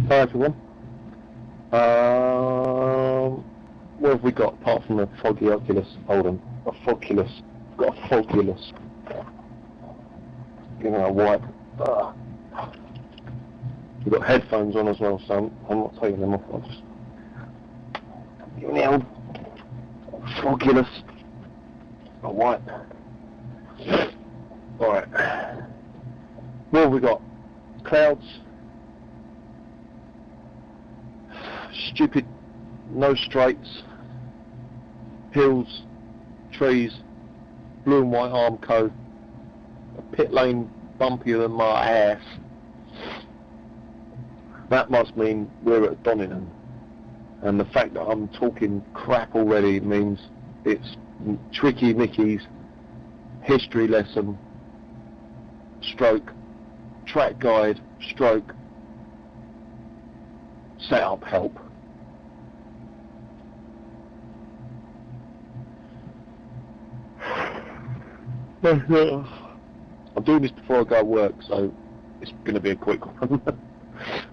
Hi everyone. What have we got apart from a foggy Oculus? Hold on. A Foculus. We've got a Foculus. Give me a wipe. We've got headphones on as well, so I'm not taking them off. I'll just give me the old Foculus. A wipe. Alright. What have we got? Clouds. Stupid no straights, hills, trees, blue and white Armco, a pit lane bumpier than my ass. That must mean we're at Donington, and the fact that I'm talking crap already means it's Tricky Mickey's history lesson, stroke, track guide, stroke, setup help. I'm doing this before I go to work, so it's going to be a quick one.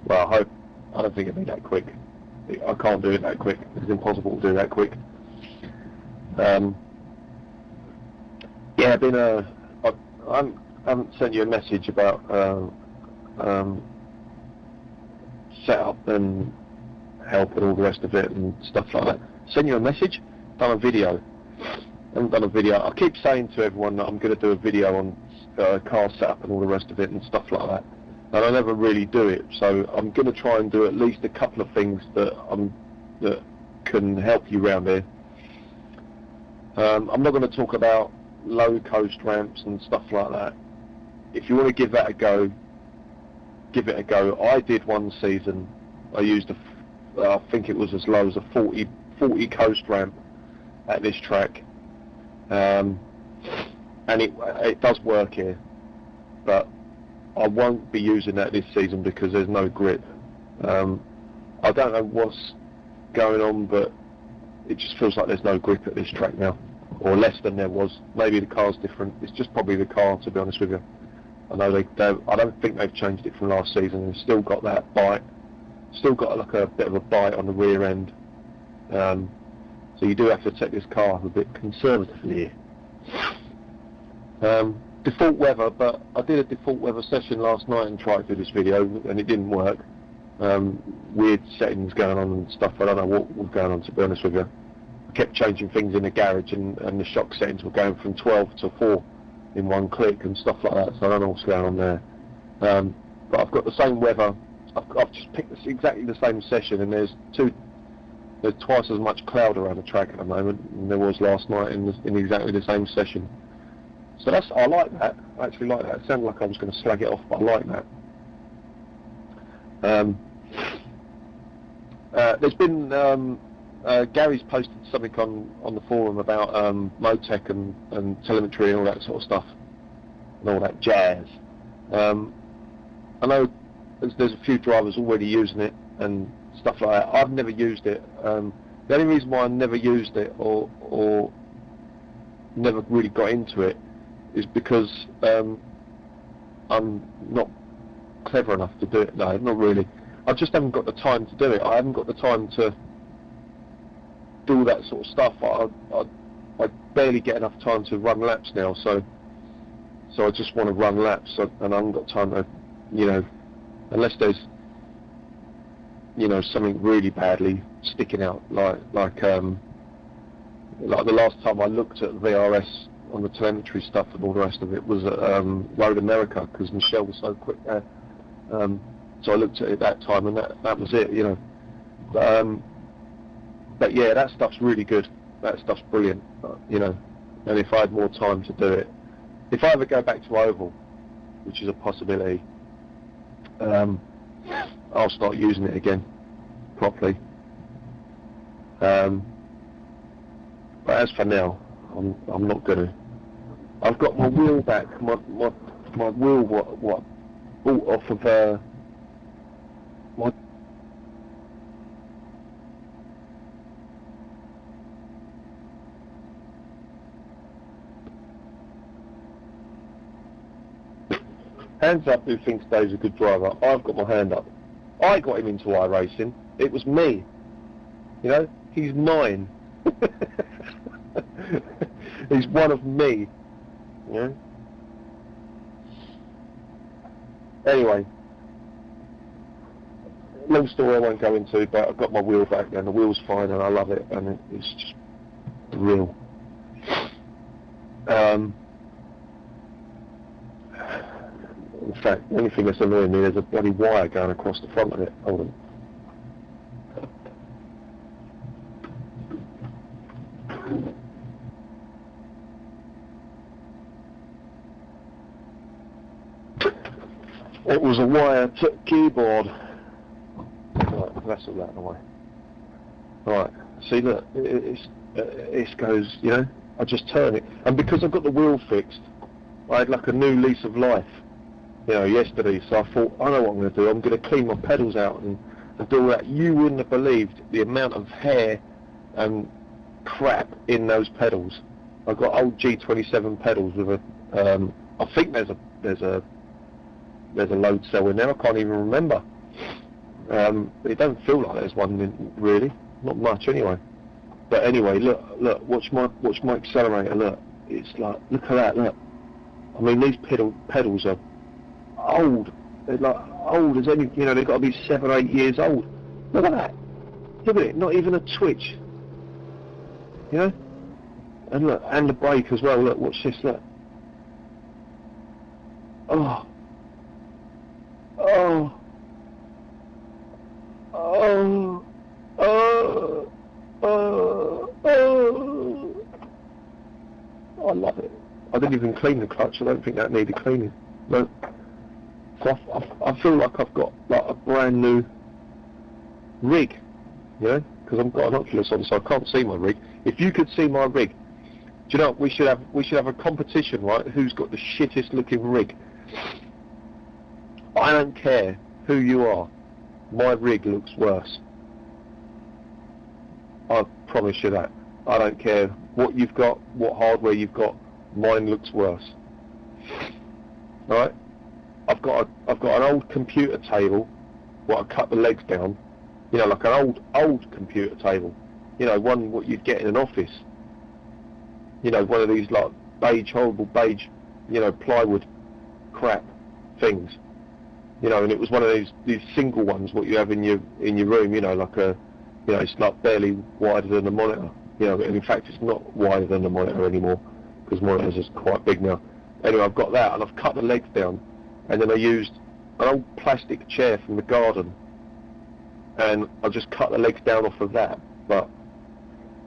Well, I hope. I don't think it'll be that quick. I can't do it that quick. It's impossible to do that quick. Yeah, I haven't sent you a message about setup and help and all the rest of it and stuff like that. Send you a message, done a video. I haven't done a video. I keep saying to everyone that I'm going to do a video on car setup and all the rest of it and stuff like that, and I never really do it. So I'm going to try and do at least a couple of things that can help you around here. I'm not going to talk about low coast ramps and stuff like that. If you want to give that a go, give it a go. I did one season. I used I think it was as low as a 40 coast ramp at this track. And it does work here, but I won't be using that this season because there's no grip. I don't know what's going on, but it just feels like there's no grip at this track now, or less than there was. Maybe the car's different. It's just probably the car, to be honest with you. I know I don't think they've changed it from last season. They've still got that bite, still got like a bit of a bite on the rear end. So you do have to take this car a bit conservatively. Default weather, but I did a default weather session last night and tried to do this video and it didn't work. Weird settings going on and stuff. I don't know what was going on, to be honest with you. I kept changing things in the garage and the shock settings were going from 12 to 4 in one click and stuff like that, so I don't know what's going on there. But I've got the same weather. I've just picked exactly the same session, and there's twice as much cloud around the track at the moment than there was last night in exactly the same session. So I like that. I actually like that. It sounded like I was going to slag it off, but I like that. There's been Gary's posted something on the forum about Motec and telemetry and all that sort of stuff and all that jazz. I know there's a few drivers already using it and stuff like that. I've never used it. The only reason why I never used it or never really got into it is because I'm not clever enough to do it. No, not really. I just haven't got the time to do it. I haven't got the time to do all that sort of stuff. I barely get enough time to run laps now, so I just want to run laps, and I haven't got time to, unless there's, something really badly sticking out, like the last time I looked at VRS on the telemetry stuff and all the rest of it was at Road America, because Michelle was so quick there. So I looked at it that time, and that was it, But yeah, that stuff's really good. That stuff's brilliant, And if I had more time to do it, if I ever go back to Oval, which is a possibility, I'll start using it again properly. But as for now, I'm not gonna. I've got my wheel back. My wheel what bought off of my. Hands up who thinks Dave's a good driver. I've got my hand up. I got him into iRacing. It was me. You know, he's mine. He's one of me. You know. Anyway, long story I won't go into, but I've got my wheel back and the wheel's fine and I love it, and it's just real. In fact, the only thing that's annoying me, there's a bloody wire going across the front of it. Hold on. It was a wire to keyboard. Right, that's all that away. Right, see, look, it goes, you know, I just turn it. And because I've got the wheel fixed, I had like a new lease of life, you know, yesterday. So I thought, I know what I'm going to do. I'm going to clean my pedals out and do all that. You wouldn't have believed the amount of hair and crap in those pedals. I've got old G27 pedals with a, I think there's a load cell in there. I can't even remember. It don't feel like there's one in, really, not much anyway. But anyway, look, watch my accelerator. Look, it's like, look at that. Look, I mean, these pedals are old. They're like old as any, you know, they've got to be 7 or 8 years old. Look at that. Look at it, not even a twitch. You know, and look, and the brake as well. Look, watch this. Look. Oh. Oh. Oh. Oh. Oh. Oh. I love it. I didn't even clean the clutch. I don't think that needed cleaning. No. So I feel like I've got like a brand new rig, you know, because I've got an Oculus on, so I can't see my rig. If you could see my rig, do you know what, we should have a competition, right? Who's got the shittest looking rig? I don't care who you are. My rig looks worse. I promise you that. I don't care what you've got, what hardware you've got. Mine looks worse. All right? I've got an old computer table where I cut the legs down. You know, like an old computer table. You know, one what you'd get in an office. You know, one of these like beige, horrible beige, you know, plywood crap things. You know, and it was one of these single ones what you have in your room. You know, like a, you know, it's like barely wider than a monitor. You know, and in fact it's not wider than a monitor anymore because monitors are quite big now. Anyway, I've got that and I've cut the legs down, and then I used an old plastic chair from the garden, and I just cut the legs down off of that.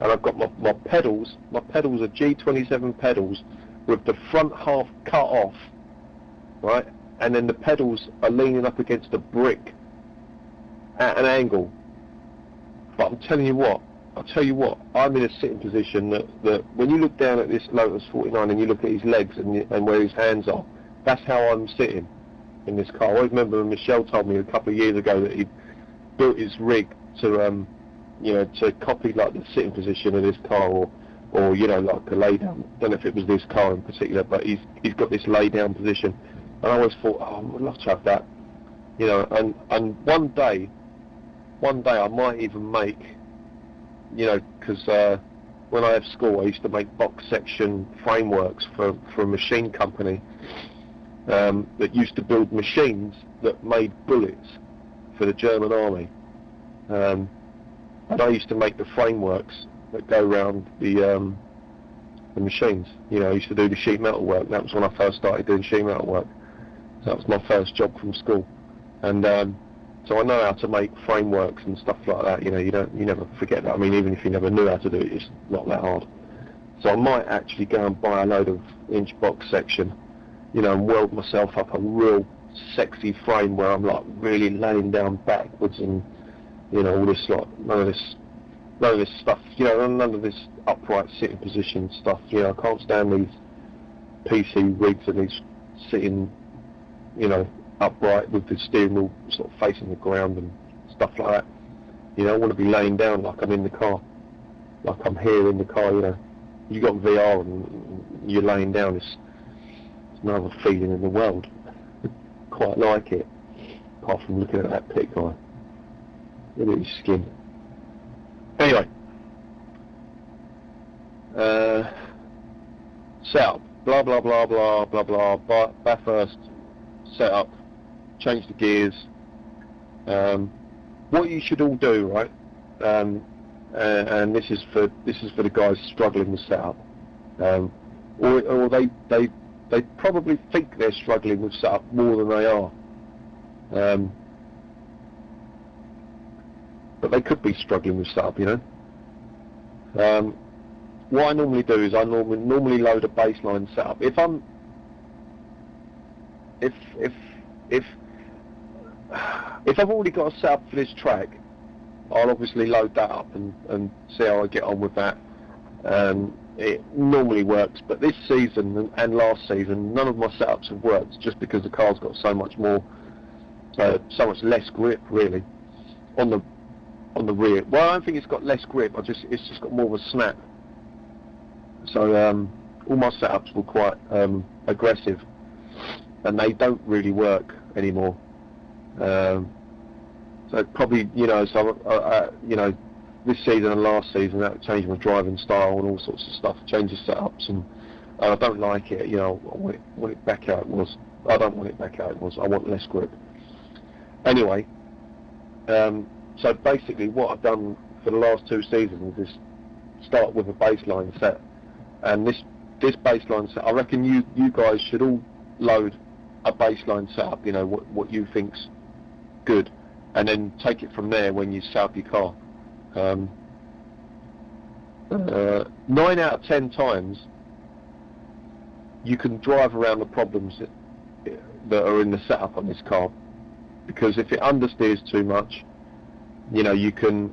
And I've got my pedals. My pedals are G27 pedals with the front half cut off, right? And then the pedals are leaning up against a brick at an angle. But I'm telling you what, I'm in a sitting position that when you look down at this Lotus 49 and you look at his legs and where his hands are, that's how I'm sitting in this car. I always remember when Michelle told me a couple of years ago that he built his rig to, you know, to copy like the sitting position of this car, or you know, like a lay down. I don't know if it was this car in particular, but he's got this lay down position. And I always thought, oh, I'd love to have that, you know. And one day I might even make, you know, because when I left school, I used to make box section frameworks for a machine company that used to build machines that made bullets for the German army. And I used to make the frameworks that go around the machines. You know, I used to do the sheet metal work. That was when I first started doing sheet metal work. So that was my first job from school. And so I know how to make frameworks and stuff like that. You know, you never forget that. I mean, even if you never knew how to do it, it's not that hard. So I might actually go and buy a load of inch box section, you know, and weld myself up a real sexy frame where I'm like really laying down backwards and, you know, all this like none of this stuff, you know, none of this upright sitting position stuff. You know, I can't stand these PC rigs and these sitting, you know, upright with the steering wheel sort of facing the ground and stuff like that. You know, I want to be laying down like I'm in the car, like I'm here in the car. You know, you got VR and you're laying down. It's no other feeling in the world. Quite like it, apart from looking at that pit guy. Look at his skin. Anyway, setup, blah blah blah blah blah blah. Bathurst setup, change the gears. What you should all do, right? And this is for the guys struggling with setup, or they probably think they're struggling with setup more than they are. But they could be struggling with setup, you know. What I normally do is I normally load a baseline setup. If I've already got a setup for this track, I'll obviously load that up and see how I get on with that. It normally works, but this season and last season, none of my setups have worked just because the car's got so much less grip really on the rear. Well, I don't think it's got less grip. It's just got more of a snap. So all my setups were quite aggressive, and they don't really work anymore. So probably, you know, you know, this season and last season that changed my driving style and all sorts of stuff, changes setups, and I don't like it. You know, I want it back how it was. I don't want it back how it was. I want less grip. Anyway, so basically what I've done for the last 2 seasons is start with a baseline set, and this baseline set, I reckon you guys should all load a baseline setup. You know what you think's good, and then take it from there when you set up your car. 9 out of 10 times you can drive around the problems that are in the setup on this car, because if it understeers too much, you know, you can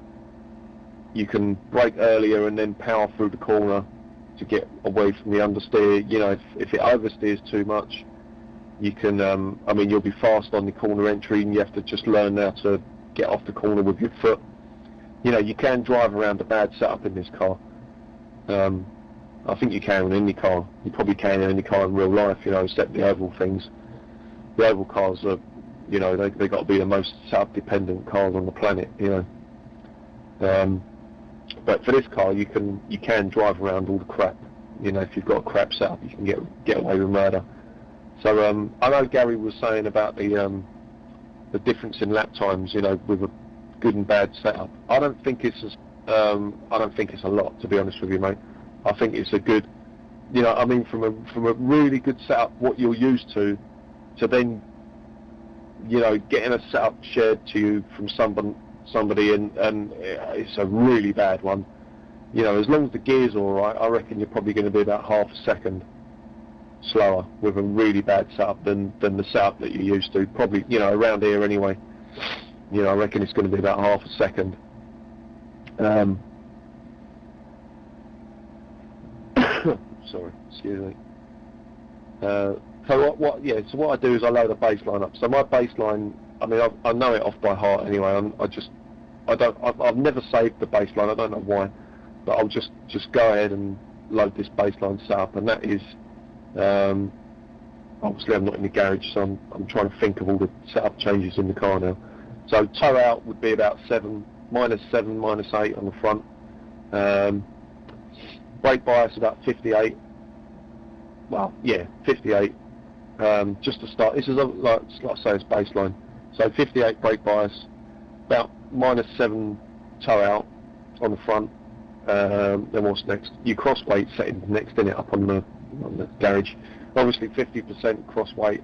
brake earlier and then power through the corner to get away from the understeer. You know, if it oversteers too much, you can I mean, you'll be fast on the corner entry and you have to just learn how to get off the corner with your foot. You know, you can drive around a bad setup in this car. I think you can in any car. You probably can in any car in real life, you know, except the oval things. The oval cars are, you know, they've got to be the most setup dependent cars on the planet, you know. But for this car, you can drive around all the crap. You know, if you've got a crap setup, you can get away with murder. So I know Gary was saying about the difference in lap times, you know, with a good and bad setup. I don't think it's a lot, to be honest with you, mate. I think it's a good, you know, I mean, from a really good setup, what you're used to then, you know, getting a setup shared to you from somebody and it's a really bad one. You know, as long as the gear's all right, I reckon you're probably going to be about half a second slower with a really bad setup than the setup that you're used to. Probably, you know, around here anyway. You know, I reckon it's going to be about half a second. Sorry, excuse me. So what I do is I load a baseline up. So my baseline, I mean, I know it off by heart anyway. I've never saved the baseline. I don't know why, but I'll just go ahead and load this baseline setup, and that is, obviously I'm not in the garage, so I'm trying to think of all the setup changes in the car now. So tow out would be about -7, -8 on the front. Brake bias about 58. Well, yeah, 58. Just to start, this is like I say, it's baseline. So 58 brake bias, about -7 tow out on the front. Then what's next? Your cross weight setting next in it up on the garage. Obviously 50% cross weight.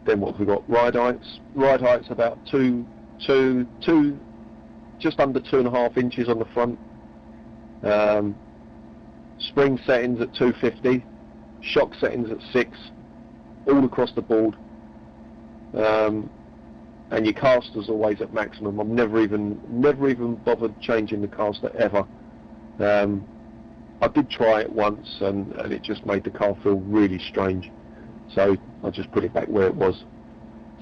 Then what have we got? Ride heights. Ride heights about two, just under 2.5 inches on the front. Spring settings at 250. Shock settings at 6. All across the board. And your caster's always at maximum. I've never even bothered changing the caster ever. I did try it once and it just made the car feel really strange. So I just put it back where it was.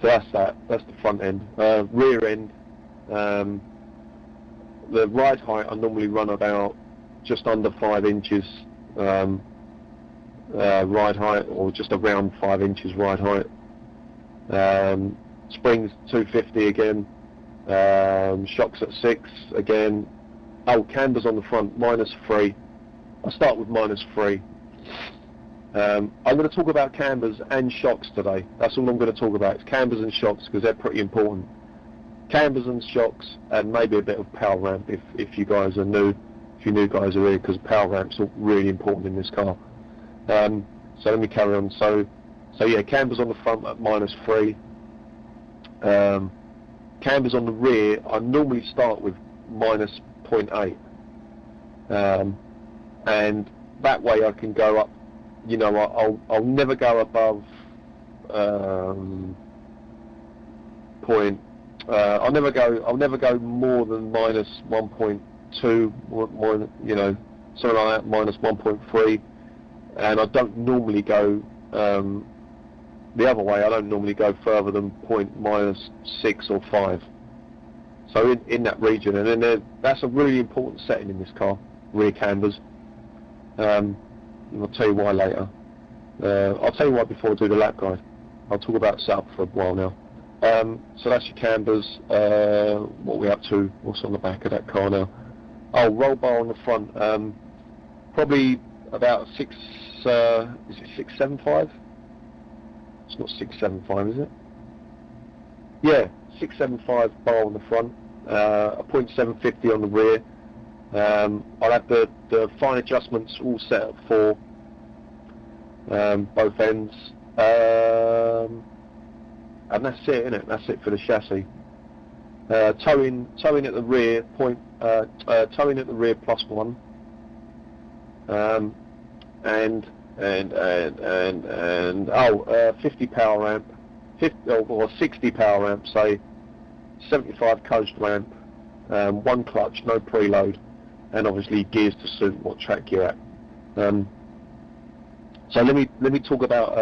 So that's that. That's the front end. Rear end. The ride height I normally run about just under 5 inches ride height, or just around 5 inches ride height. Springs 250 again. Shocks at 6 again. Oh, cambers on the front, -3. I start with -3. I'm going to talk about cambers and shocks today. That's all I'm going to talk about. It's cambers and shocks because they're pretty important. Cambers and shocks, and maybe a bit of power ramp if you guys are new. If you new guys are here, because power ramps are really important in this car. So let me carry on. So yeah, cambers on the front at -3. Cambers on the rear, I normally start with -0.8, and that way I can go up. You know, I'll never go above I'll never go more than -1.2, more, you know, something like that, -1.3, and I don't normally go the other way. I don't normally go further than -6 or 5. So in that region, and then that's a really important setting in this car, rear cambers. I'll tell you why later. I'll tell you why before I do the lap guide. I'll talk about setup for a while now. So that's your cambers. What are we up to? What's on the back of that car now? Oh, roll bar on the front. Probably about 6. Is it 675? It's not 675, is it? Yeah, 675 bar on the front. A .750 on the rear. I'll have the fine adjustments all set up for both ends, and that's it, isn't it? That's it for the chassis. Towing at the rear, towing at the rear +1, and 50 power ramp, 50 or 60 power ramp, say 75 coast ramp, 1 clutch, no preload, and obviously gears to suit what track you're at. So let me talk about.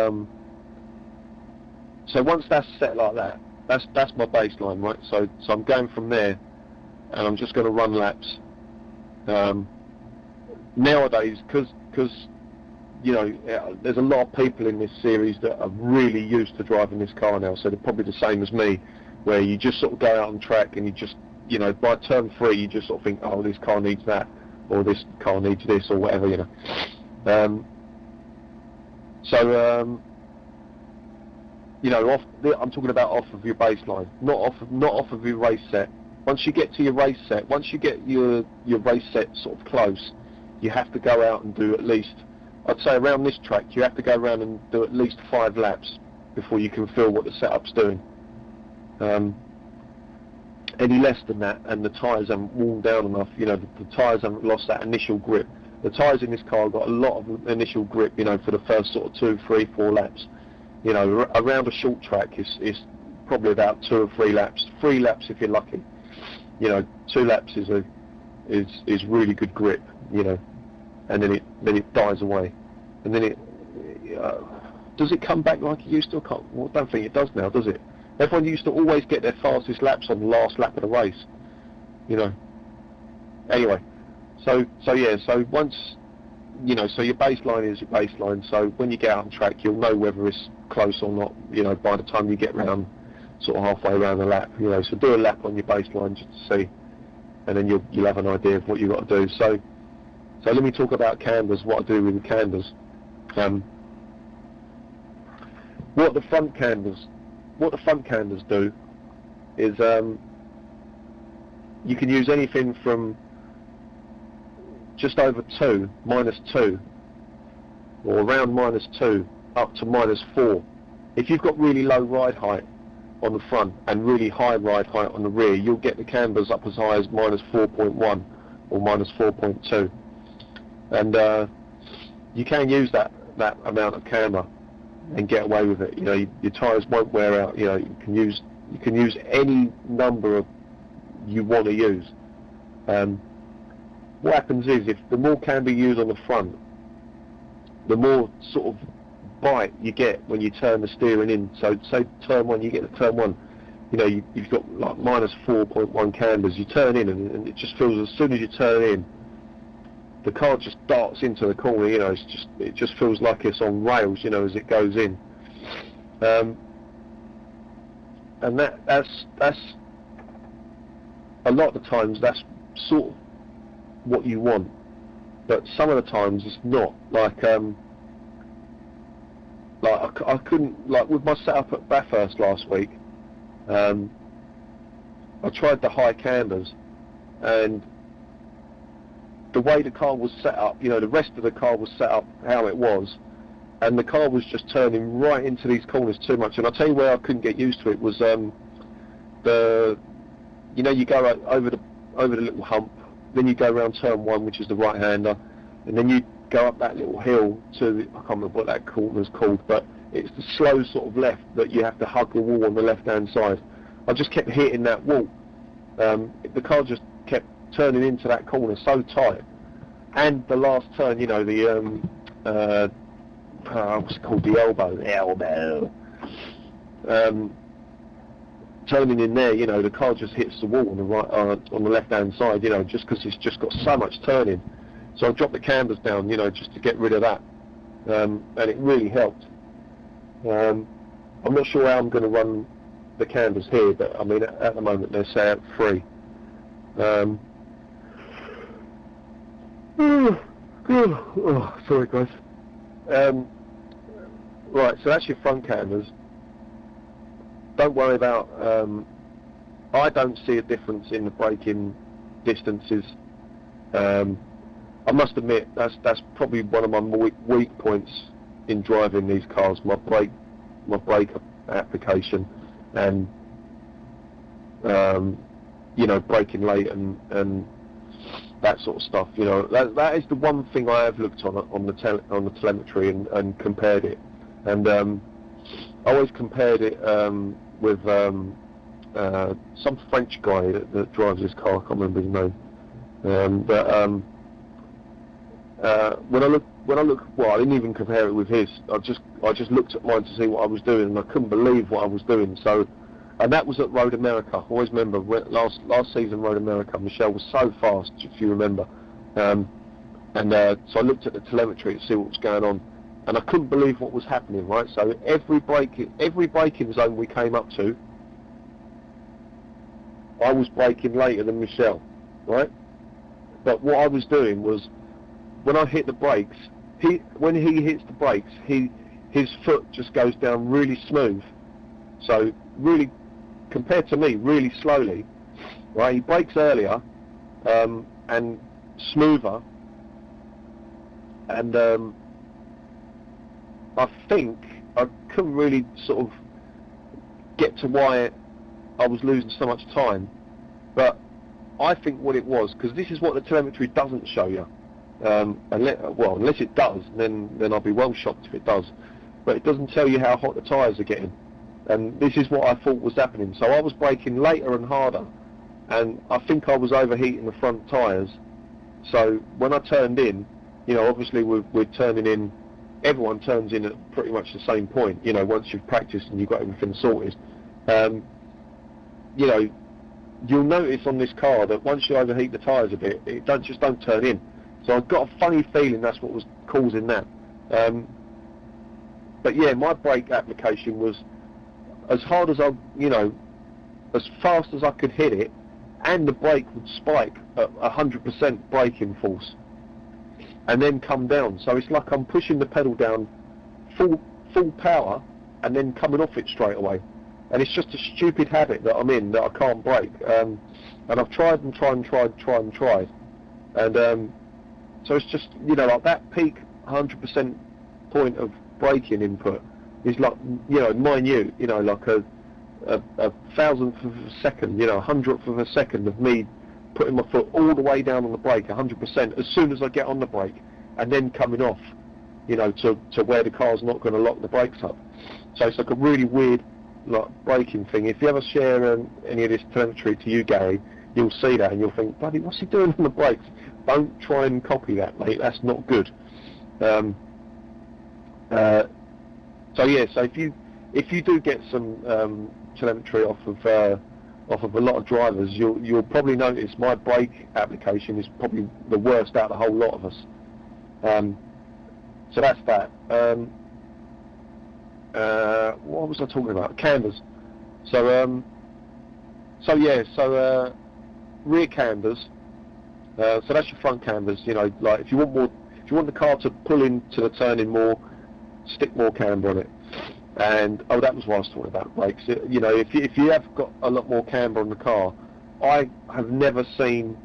So once that's set like that, that's my baseline, right? So I'm going from there, and I'm just going to run laps. Nowadays, because you know, there's a lot of people in this series that are really used to driving this car now, so they're probably the same as me, where you just sort of go out on track and you just, you know, by turn 3 you just sort of think, oh, this car needs that, or this car needs this, or whatever, you know. You know, I'm talking about off of your baseline, not off of your race set. Once you get to your race set, once you get your race set sort of close, you have to go out and do at least, I'd say around this track, you have to go around and do at least 5 laps before you can feel what the setup's doing. Any less than that, and the tyres haven't worn down enough, you know, the tyres haven't lost that initial grip. The tyres in this car have got a lot of initial grip, you know, for the first sort of 2, 3, 4 laps. You know, around a short track is probably about 2 or 3 laps. 3 laps if you're lucky. You know, 2 laps is really good grip, you know, and then it dies away, and then it does it come back like it used to? Well, I don't think it does now, does it? Everyone used to always get their fastest laps on the last lap of the race, you know. Anyway, so yeah, so once, you know, so your baseline is your baseline, so when you get out on track you'll know whether it's close or not, you know, by the time you get round, sort of halfway around the lap, you know, so do a lap on your baseline just to see, and then you'll have an idea of what you've got to do. So let me talk about cambers, what I do with the cambers. What the front cambers do is you can use anything from just over 2, -2, or around -2 up to -4. If you've got really low ride height on the front and really high ride height on the rear, you'll get the cambers up as high as -4.1 or -4.2, and you can use that amount of camber and get away with it. You know, your tyres won't wear out. You know, you can use any number of you want to use. What happens is, if the more camber you use on the front, the more sort of bite you get when you turn the steering in. So say turn 1, you get the turn 1, you know, you've got like -4.1 cambers, you turn in and it just feels, as soon as you turn in, the car just darts into the corner, you know, it just feels like it's on rails, you know, as it goes in. And that's a lot of the times that's sort of what you want, but some of the times it's not. Like I couldn't, like with my setup at Bathurst last week, I tried the high cambers, and the way the car was set up, you know, the rest of the car was set up how it was, and the car was just turning right into these corners too much. And I'll tell you where I couldn't get used to it was you know, you go over the little hump, then you go around turn 1, which is the right-hander, and then you go up that little hill to, I can't remember what that corner's called, but it's the slow sort of left that you have to hug the wall on the left-hand side. I just kept hitting that wall. The car just kept turning into that corner so tight. And the last turn, you know, the, what's it called, the elbow. Turning in there, you know, the car just hits the wall on the right, on the left-hand side, you know, just because it's just got so much turning. So I dropped the cambers down, you know, just to get rid of that, and it really helped. I'm not sure how I'm going to run the cambers here, but I mean, at the moment they're set at 3. Sorry guys. Right, so that's your front cambers. Don't worry about, I don't see a difference in the braking distances. I must admit, that's probably one of my weak points in driving these cars, my brake application, and you know, braking late and that sort of stuff. You know, that is the one thing I have looked on the telemetry and compared it, and I always compared it with some French guy that drives this car. I can't remember his name, but when I look, well, I didn't even compare it with his. I just looked at mine to see what I was doing, and I couldn't believe what I was doing. So, and that was at Road America. I always remember last season Road America. Michelle was so fast, if you remember. So I looked at the telemetry to see what was going on, and I couldn't believe what was happening. Right. So every braking zone we came up to, I was braking later than Michelle. Right. But what I was doing was, when I hit the brakes, when he hits the brakes, his foot just goes down really smooth. So really, compared to me, really slowly. Right, he brakes earlier and smoother, and I think I couldn't really sort of get to why I was losing so much time, but I think what it was, because this is what the telemetry doesn't show you. Unless it does, then I'll be well shocked if it does. But it doesn't tell you how hot the tyres are getting, and this is what I thought was happening. So I was braking later and harder, and I think I was overheating the front tyres. So when I turned in, you know, obviously we're turning in. Everyone turns in at pretty much the same point. You know, once you've practiced and you've got everything sorted, you know, you'll notice on this car that once you overheat the tyres a bit, it don't turn in. So I've got a funny feeling that's what was causing that. But yeah, my brake application was as hard as as fast as I could hit it, and the brake would spike at 100% braking force, and then come down. So it's like I'm pushing the pedal down full power, and then coming off it straight away. And it's just a stupid habit that I'm in, that I can't brake. And I've tried, and so it's just, you know, like that peak 100% point of braking input is like, you know, minute, you know, like a thousandth of a second, you know, 100th of a second of me putting my foot all the way down on the brake 100% as soon as I get on the brake, and then coming off, you know, to where the car's not going to lock the brakes up. So it's like a really weird, like, braking thing. If you ever share any of this telemetry to you, Gary, you'll see that and you'll think, bloody, what's he doing on the brakes? Don't try and copy that, mate. That's not good. So yeah, so if you do get some telemetry off of a lot of drivers, you'll probably notice my brake application is probably the worst out of the whole lot of us. So that's that. What was I talking about? Canvas. So rear cambers. So that's your front cambers. You know, like if you want the car to pull into the turning more, stick more camber on it. And oh, that was what I was talking about, brakes. You know, if you have got a lot more camber on the car, I have never seen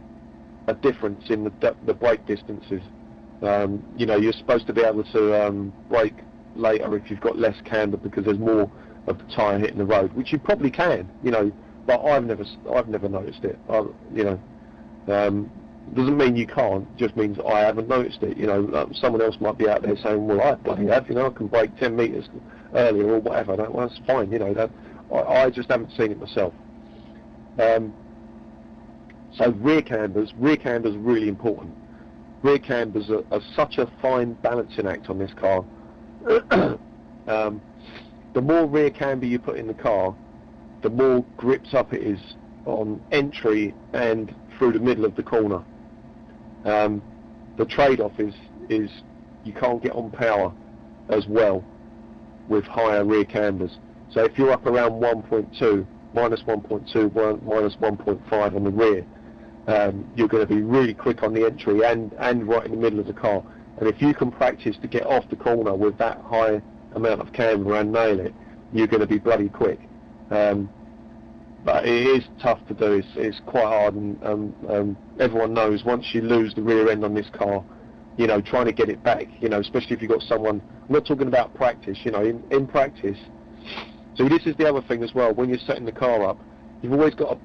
a difference in the brake distances. You know, you're supposed to be able to brake later if you've got less camber because there's more of the tyre hitting the road, which you probably can. You know, but I've never noticed it. You know, doesn't mean you can't. Just means I haven't noticed it. You know, someone else might be out there saying, "Well, I bloody have. You know, I can brake 10 metres earlier or whatever." Well, that's fine. You know, that I just haven't seen it myself. So rear cambers are really important. Rear cambers are such a fine balancing act on this car. The more rear camber you put in the car, the more grips up it is on entry and through the middle of the corner. The trade-off is you can't get on power as well with higher rear cambers. So if you're up around 1.2, minus 1.2, minus 1.5 on the rear, you're going to be really quick on the entry and right in the middle of the car. And if you can practice to get off the corner with that high amount of camber and nail it, you're going to be bloody quick. But it is tough to do. It's quite hard, and everyone knows once you lose the rear end on this car, you know, trying to get it back, you know, especially if you've got someone. I'm not talking about practice, you know, in practice. So this is the other thing as well. When you're setting the car up, you've always got to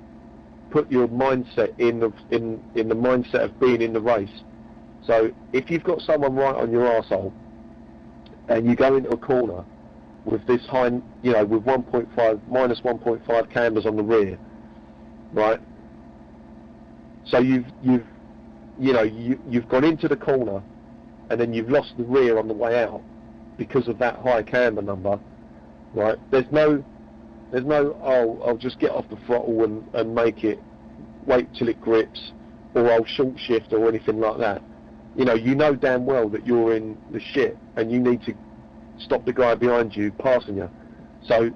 put your mindset in the mindset of being in the race. So if you've got someone right on your arsehole and you go into a corner with this high, you know, with 1.5, minus 1.5 cambers on the rear, right? So you've gone into the corner and then you've lost the rear on the way out because of that high camber number, right? There's no, oh, I'll just get off the throttle and make it, wait till it grips, or I'll short shift or anything like that. You know damn well that you're in the shit and you need to stop the guy behind you passing you. So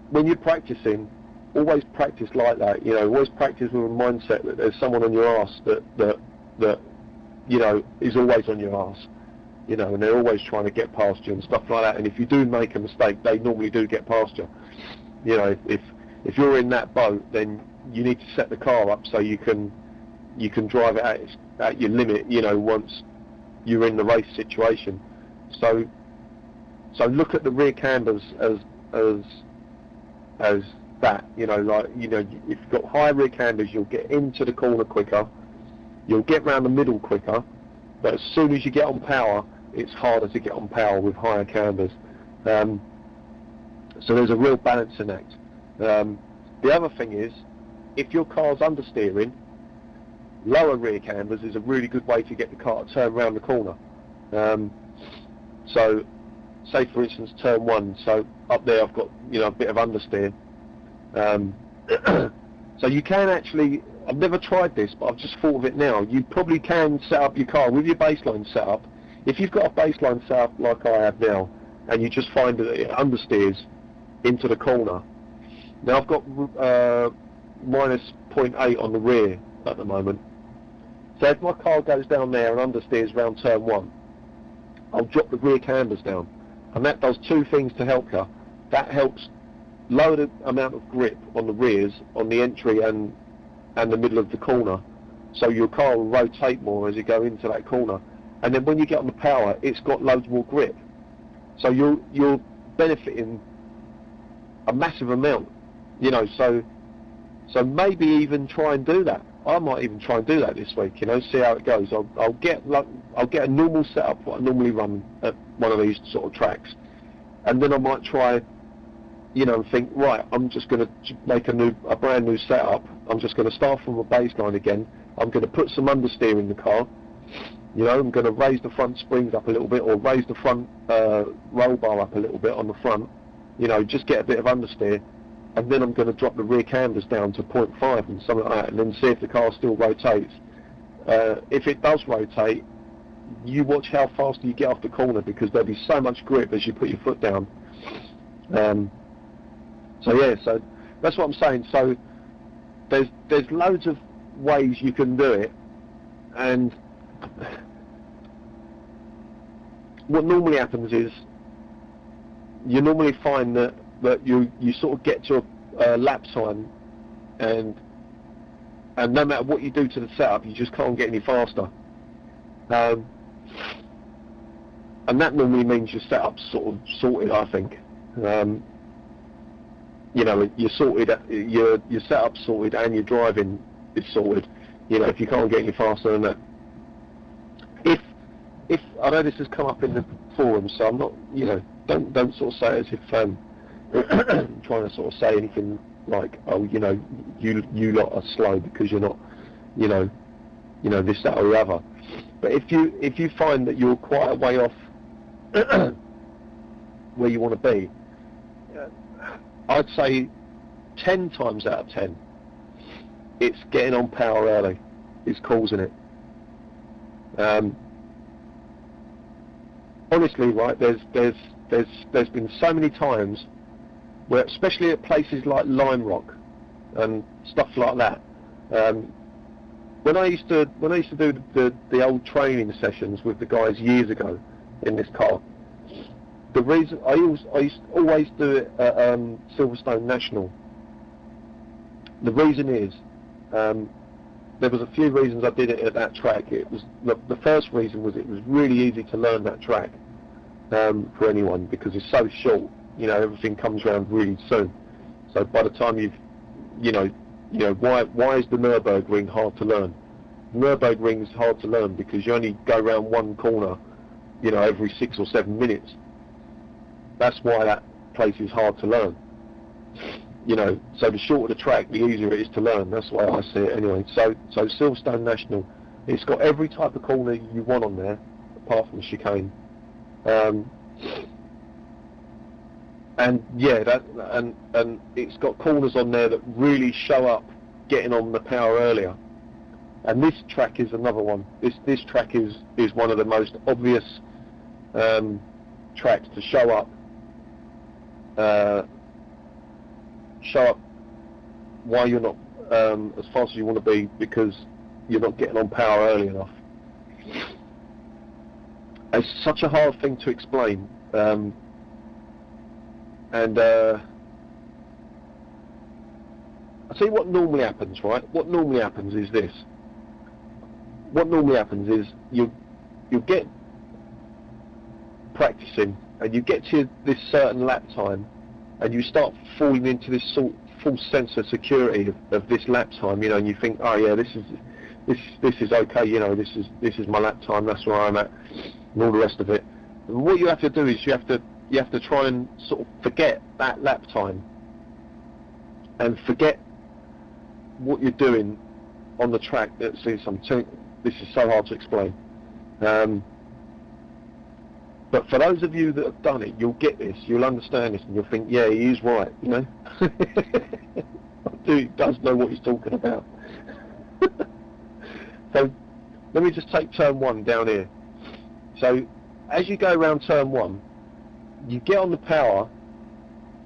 when you're practicing, always practice like that. You know, always practice with a mindset that there's someone on your arse that you know is always on your arse. You know, and they're always trying to get past you and stuff like that. And if you do make a mistake, they normally do get past you. You know, if you're in that boat, then you need to set the car up so you can drive it at your limit. You know, once you're in the race situation. So look at the rear cambers as that. You know, like, you know, if you've got high rear cambers, you'll get into the corner quicker, you'll get round the middle quicker. But as soon as you get on power, it's harder to get on power with higher cambers. So there's a real balancing act. The other thing is, if your car's understeering, lower rear cambers is a really good way to get the car to turn around the corner. So, say for instance turn 1, so up there I've got, you know, a bit of understeer. So you can actually, I've never tried this, but I've just thought of it now. You probably can set up your car with your baseline set up. If you've got a baseline set up like I have now, and you just find that it understeers into the corner. Now I've got minus 0.8 on the rear at the moment. So if my car goes down there and understeers round turn 1, I'll drop the rear cambers down. And that does two things to help you. That helps lower the amount of grip on the rears, on the entry and the middle of the corner, so your car will rotate more as you go into that corner. And then when you get on the power, it's got loads more grip. So you're benefiting a massive amount, you know. So maybe even try and do that. I might even try and do that this week, you know, see how it goes. I'll get a normal setup what I normally run at one of these sort of tracks, and then I might try, you know, and think, right, I'm just going to make a brand new setup. I'm just going to start from a baseline again. I'm going to put some understeer in the car. You know, I'm going to raise the front springs up a little bit, or raise the front roll bar up a little bit on the front. You know, just get a bit of understeer. And then I'm going to drop the rear cambers down to 0.5 and something like that, and then see if the car still rotates. If it does rotate, you watch how fast you get off the corner, because there'll be so much grip as you put your foot down. So yeah, so that's what I'm saying. So there's loads of ways you can do it, and what normally happens is you normally find that you sort of get to a lap time, and no matter what you do to the setup, you just can't get any faster. And that normally means your setup's sort of sorted, I think. You know, you're sorted, your setup's sorted, and your driving is sorted. You know, if you can't get any faster than that. If I know this has come up in the forums, so I'm not, you know, don't sort of say it as if I'm trying to sort of say anything like, oh, you know, you lot are slow because you're not, you know, this, that, or the other. But if you find that you're quite a way off where you want to be, I'd say 10 times out of 10, it's getting on power early is causing it. Honestly, right, there's been so many times where, especially at places like Lime Rock and stuff like that, when I used to do the old training sessions with the guys years ago in this car, the reason I used to always do it at Silverstone National. The reason is there was a few reasons I did it at that track. It was the first reason was it was really easy to learn that track for anyone because it's so short. You know, everything comes around really soon. So by the time you know, why is the Nürburgring hard to learn? Nürburgring's hard to learn because you only go around one corner, you know, every 6 or 7 minutes. That's why that place is hard to learn. You know, so the shorter the track, the easier it is to learn. That's why I see it anyway. So Silverstone National, it's got every type of corner you want on there, apart from chicane. And yeah, and it's got corners on there that really show up getting on the power earlier. And this track is another one. This track is one of the most obvious tracks to show up why you're not as fast as you want to be, because you're not getting on power early enough. It's such a hard thing to explain, and I'll tell you what normally happens, right? What normally happens is this. What normally happens is you'll get practicing, and you get to this certain lap time, and you start falling into this false sense of security of this lap time, you know, and you think, oh yeah, this is okay, you know, this is my lap time, that's where I'm at, and all the rest of it. And what you have to do is you have to try and sort of forget that lap time, and forget what you're doing on the track. This is so hard to explain. But for those of you that have done it, you'll get this, you'll understand this, and you'll think, yeah, he is right, you know. Dude does know what he's talking about. So let me just take turn 1 down here. So as you go around turn 1, you get on the power,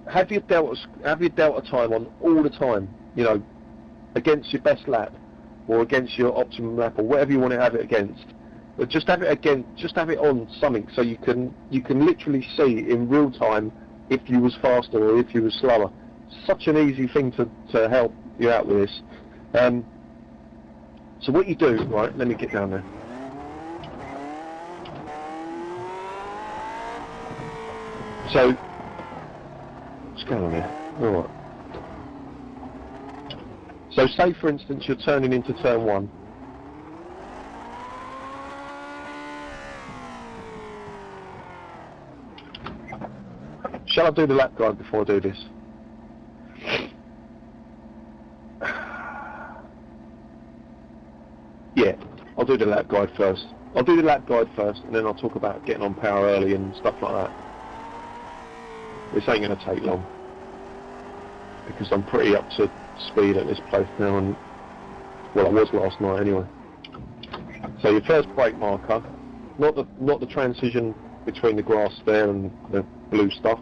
have your delta time on all the time, you know, against your best lap or against your optimum lap or whatever you want to have it against. But just have it on something so you can literally see in real time if you was faster or if you was slower. Such an easy thing to help you out with this. So what you do, right, let me get down there. So, what's going on here? Alright. So say for instance you're turning into turn 1. Shall I do the lap guide before I do this? Yeah, I'll do the lap guide first. I'll do the lap guide first, and then I'll talk about getting on power early and stuff like that. This ain't going to take long, because I'm pretty up to speed at this place now, and well, I was last night anyway. So your first brake marker, not the transition between the grass there and the blue stuff.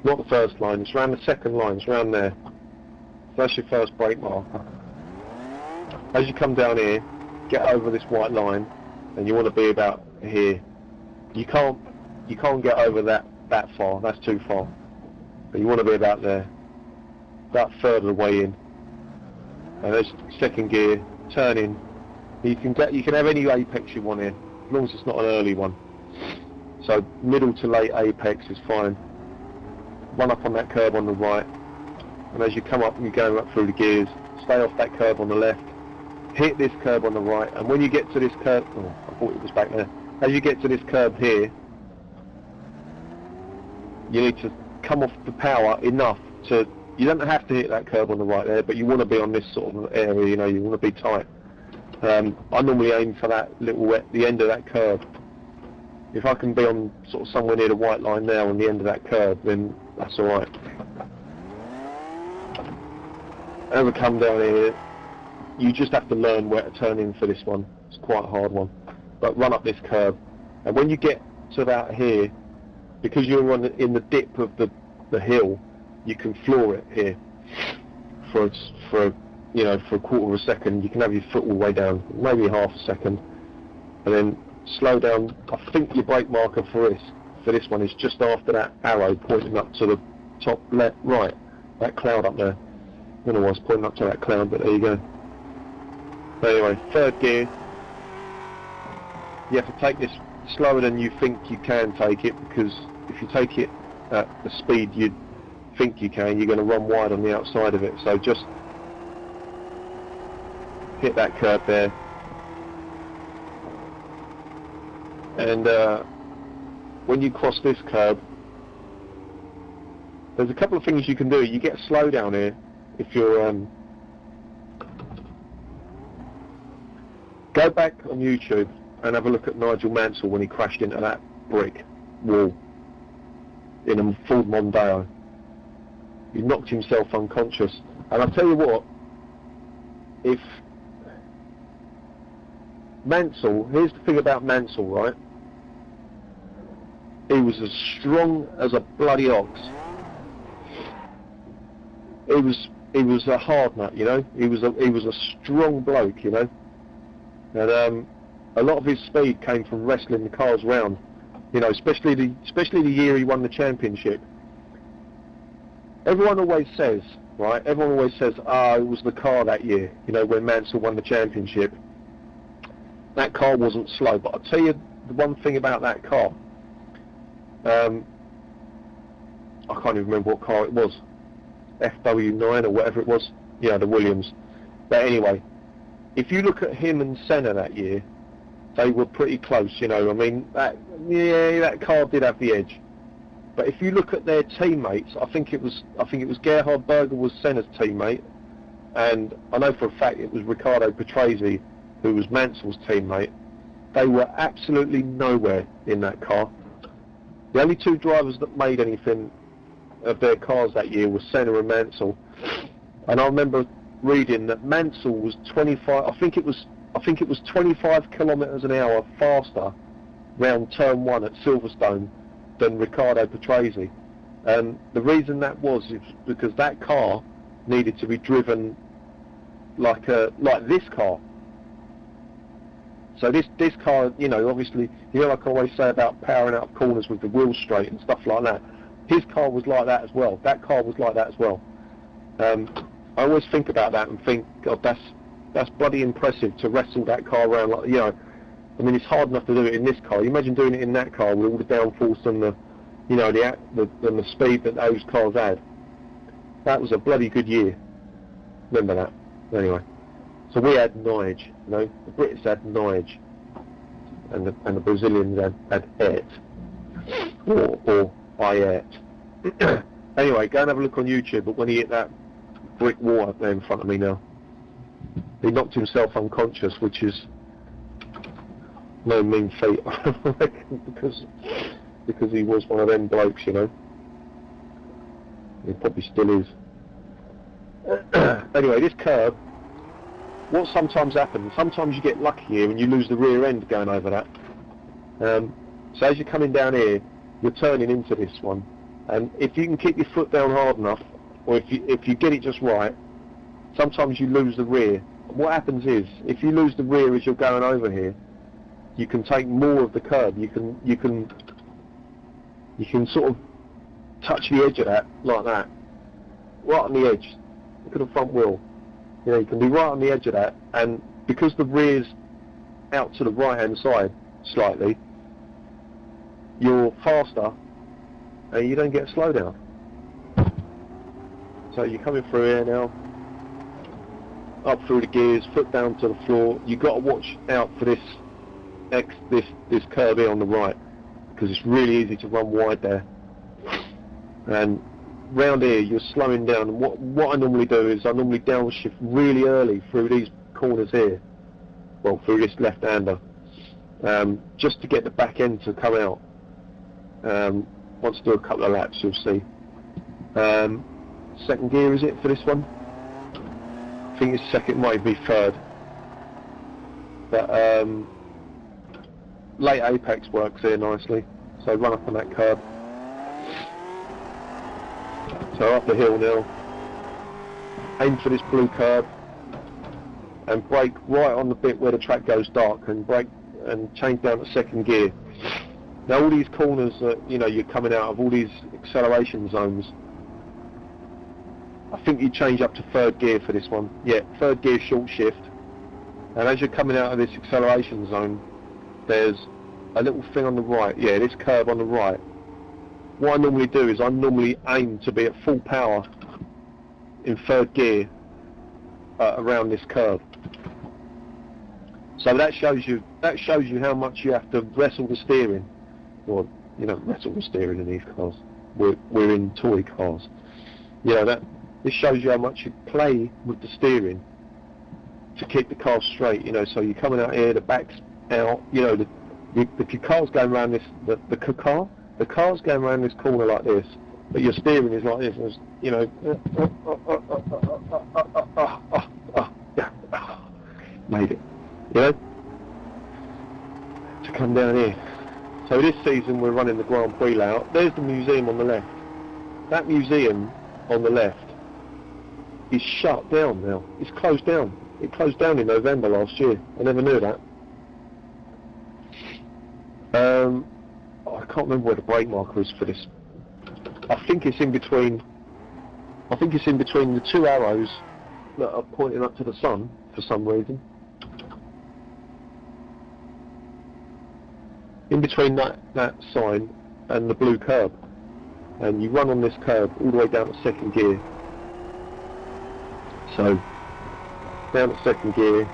Not the first line, it's around the second line, it's around there. that's your first brake marker. As you come down here, get over this white line, and you want to be about here. You can't get over that far. That's too far. But you want to be about there, about a third of the way in. And there's second gear, turn in. You can have any apex you want in, as long as it's not an early one. So middle to late apex is fine. Run up on that curb on the right, and as you come up and you're going up through the gears, stay off that curb on the left, hit this curb on the right, and when you get to this curb, oh, I thought it was back there. As you get to this curb here, you need to come off the power enough to, you don't have to hit that curb on the right there, but you want to be on this sort of area, you know, you want to be tight. I normally aim for that the end of that curb. If I can be on sort of somewhere near the white line now on the end of that curb, then that's alright. As I come down here, you just have to learn where to turn in for this one. It's quite a hard one. But run up this curb, and when you get to about here, because you're in the dip of the hill, you can floor it here for a quarter of a second. You can have your foot all the way down, maybe half a second, and then slow down. I think your brake marker for this one is just after that arrow pointing up to the top left, right, that cloud up there. I don't know why it's pointing up to that cloud, but there you go. So anyway, third gear. You have to take this slower than you think you can take it, because if you take it at the speed you think you can, you're going to run wide on the outside of it. So just hit that curb there, and when you cross this curb, there's a couple of things you can do. You get slow down here if you're go back on YouTube and have a look at Nigel Mansell when he crashed into that brick wall in a Ford Mondeo. He knocked himself unconscious. And I'll tell you what, if Mansell, here's the thing about Mansell, right? He was as strong as a bloody ox. He was a hard nut, you know. He was a strong bloke, you know. And a lot of his speed came from wrestling the cars round, you know, especially the year he won the championship. Everyone always says, right? Everyone always says, it was the car that year, you know, when Mansell won the championship. That car wasn't slow, but I'll tell you the one thing about that car. I can't even remember what car it was. FW9 or whatever it was. Yeah, the Williams. But anyway, if you look at him and Senna that year, they were pretty close, you know. I mean, that car did have the edge. But if you look at their teammates, I think it was Gerhard Berger was Senna's teammate, and I know for a fact it was Riccardo Patrese who was Mansell's teammate. They were absolutely nowhere in that car. The only two drivers that made anything of their cars that year were Senna and Mansell. And I remember reading that Mansell was 25. I think it was 25 kilometres an hour faster round turn 1 at Silverstone than Riccardo Patrese. And the reason that was is because that car needed to be driven like this car. So this car, you know, obviously, you know, like I always say about powering out corners with the wheels straight and stuff like that. His car was like that as well. That car was like that as well. I always think about that and think, God, that's bloody impressive to wrestle that car around. Like, you know, I mean, it's hard enough to do it in this car. You imagine doing it in that car with all the downforce and the, you know, the speed that those cars had. That was a bloody good year. Remember that. Anyway, so we had Nige, you know, the Brits had Nige, and the Brazilians had Et, or Iet. Anyway, go and have a look on YouTube. But when he hit that brick wall up there in front of me now, he knocked himself unconscious, which is no mean feat, I reckon, because he was one of them blokes, you know. He probably still is. Anyway, this curb, what sometimes happens, sometimes you get lucky here and you lose the rear end going over that. So as you're coming down here, you're turning into this one, and if you can keep your foot down hard enough, or if you get it just right, sometimes you lose the rear. What happens is, if you lose the rear as you're going over here, you can take more of the curb. You can sort of touch the edge of that like that, right on the edge. Look at the front wheel. You know, you can be right on the edge of that, and because the rear's out to the right hand side slightly, you're faster and you don't get a slowdown. So you're coming through here now, up through the gears, foot down to the floor. You've got to watch out for this curve here on the right, because it's really easy to run wide there. And round here you're slowing down, and what I normally do is I normally downshift really early through these corners here, well, through this left-hander, just to get the back end to come out. Once I do a couple of laps, you'll see. Second gear, is it, for this one? I think it's second, might be third. But late apex works here nicely, so run up on that curb. So up the hill now, aim for this blue curb and brake right on the bit where the track goes dark, and brake and change down to second gear. Now all these corners that, you know, you're coming out of, all these acceleration zones, I think you change up to third gear for this one. Yeah, third gear short shift, and as you're coming out of this acceleration zone, there's a little thing on the right, yeah, this curb on the right. What I normally do is I normally aim to be at full power in third gear around this curve. So that shows you how much you have to wrestle the steering. Or, you know, wrestle the steering in these cars. We're in toy cars. You know, this shows you how much you play with the steering to keep the car straight. You know, so you're coming out here, the back's out. You know, if your car's going around this, the car's going around this corner like this, but your steering is like this. And you know, made it. You know, to come down here. So this season we're running the Grand Prix layout. There's the museum on the left. That museum on the left is shut down now. It's closed down. It closed down in November last year. I never knew that. I can't remember where the brake marker is for this. I think it's in between the two arrows that are pointing up to the sun for some reason. In between that sign and the blue curb, and you run on this curb all the way down to second gear. So down to second gear,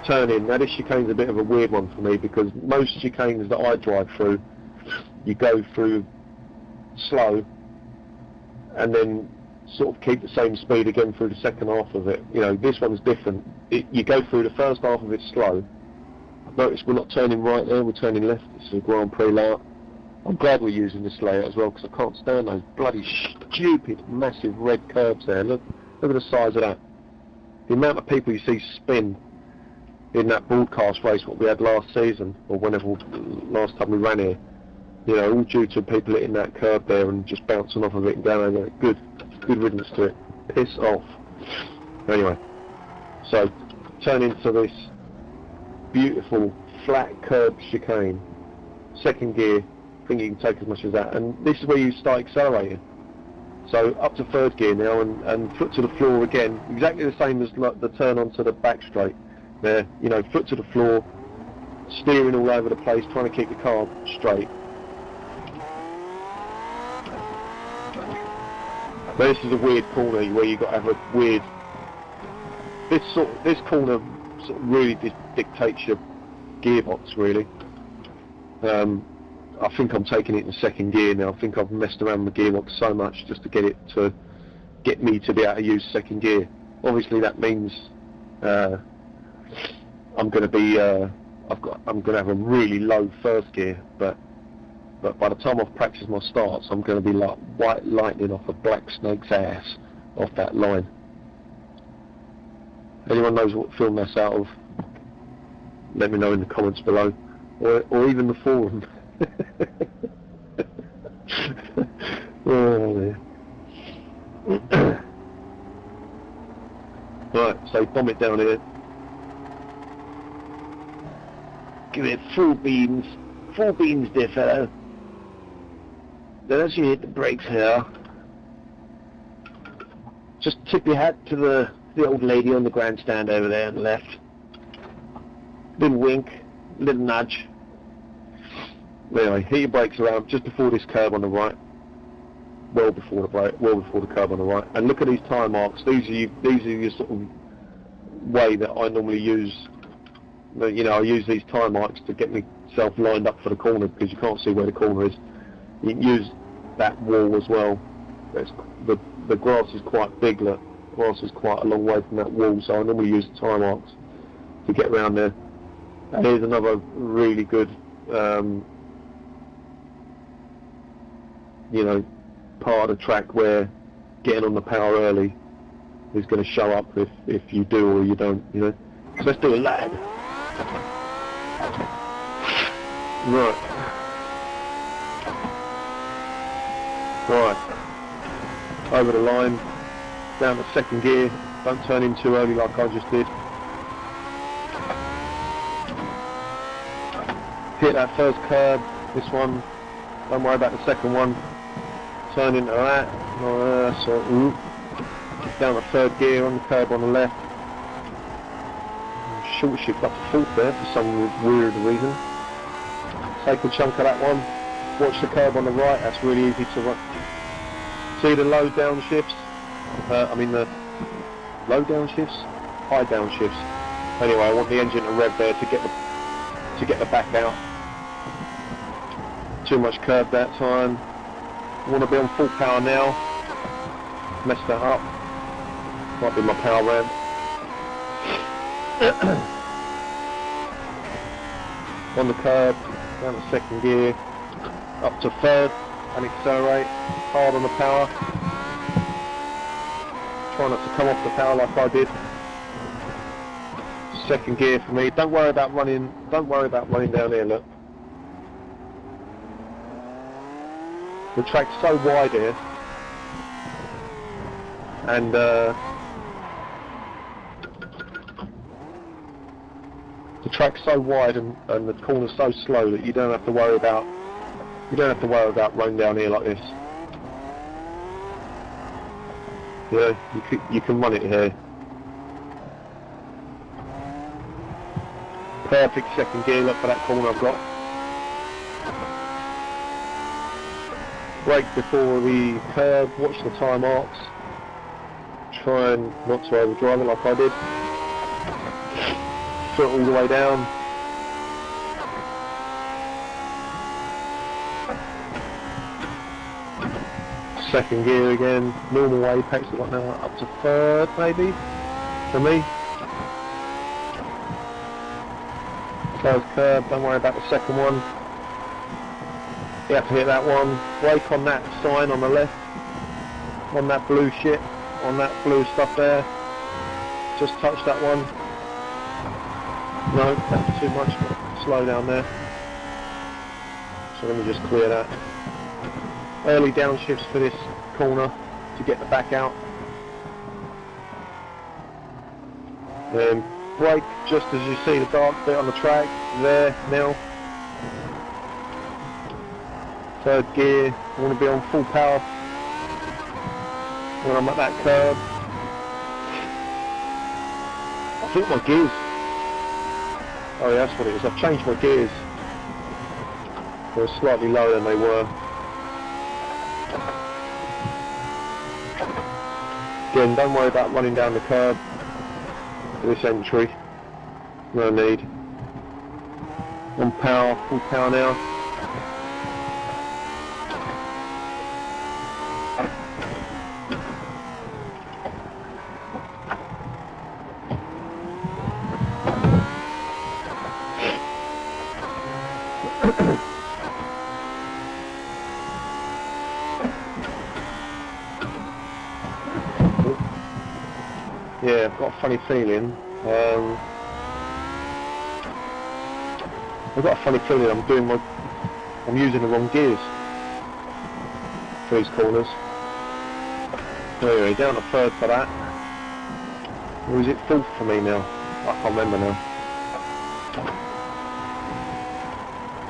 turn in. Now this chicane's a bit of a weird one for me, because most chicanes that I drive through, you go through slow and then sort of keep the same speed again through the second half of it. You know, this one's different. You go through the first half of it slow. Notice we're not turning right there, we're turning left. It's a Grand Prix layout. I'm glad we're using this layout as well, because I can't stand those bloody stupid massive red curbs there. Look at the size of that. The amount of people you see spin in that broadcast race what we had last season, or whenever last time we ran here, you know, all due to people hitting that curb there and just bouncing off of it and going over it. Good riddance to it. Piss off. Anyway, so turn into this beautiful flat curb chicane, second gear. I think you can take as much as that, and this is where you start accelerating. So up to third gear now, and foot to the floor again, exactly the same as the turn onto the back straight there. You know, foot to the floor, steering all over the place, trying to keep the car straight. But this is a weird corner where you got to have a weird. This corner sort of really dictates your gearbox, really. I think I'm taking it in second gear now. I think I've messed around with the gearbox so much just to get me to be able to use second gear. Obviously that means I'm going to have a really low first gear, but by the time I've practiced my starts, I'm going to be like white lightning off a black snake's ass off that line. Anyone knows what film that's out of? Let me know in the comments below, or even the forum. Oh, Right, so bomb it down here. Give it full beans dear fellow. Then as you hit the brakes here, just tip your hat to the old lady on the grandstand over there on the left. Little wink, little nudge. Anyway, hit your brakes around just before this curb on the right. Well before the curb on the right. And look at these tyre marks. These are your sort of way that I normally use. You know, I use these tyre marks to get myself lined up for the corner because you can't see where the corner is. You can use that wall as well. The grass is quite big, look. The grass is quite a long way from that wall, so I normally use the tyre marks to get around there. And here's another really good, you know, part of the track where getting on the power early is going to show up if you do or you don't, you know. So let's do a lap. Right. Over the line, down to second gear. Don't turn in too early like I just did. Hit that first curb, this one. Don't worry about the second one. Turn into that. Down to third gear on the curb on the left. Short shift up to fourth there for some weird reason. Take a chunk of that one. Watch the curb on the right. That's really easy to run. See the low down shifts? The low down shifts? High down shifts. Anyway, I want the engine to rev there to get the back out. Too much curb that time. Want to be on full power now. Messed that up. Might be my power ramp. On the curb, down to second gear, up to third, and accelerate. Hard on the power. Try not to come off the power like I did. Second gear for me. Don't worry about running down here, look. The track's so wide here, and the track's so wide and the corner's so slow that you don't have to worry about running down here like this. Yeah, you can run it here. Perfect second gear, look for that corner I've got. Brake before the curb, watch the tyre marks. Try and not to overdrive it like I did. Foot all the way down. Second gear again, normal apex like now, up to third maybe, for me. First curb, don't worry about the second one. You have to hit that one. Brake on that sign on the left, on that blue shit, on that blue stuff there. Just touch that one. No, that's too much. Slow down there. So let me just clear that. Early downshifts for this corner to get the back out. Then brake just as you see the dark bit on the track. There, now. Third gear, I want to be on full power when I'm at that curb. I think my gears. Oh yeah, that's what it is. I've changed my gears. They're slightly lower than they were. Again, don't worry about running down the curb for this entry. No need. On power, full power now. Yeah, I've got a funny feeling. I've got a funny feeling I'm using the wrong gears for these corners. Anyway, down to third for that. Or is it fourth for me now? I can't remember now.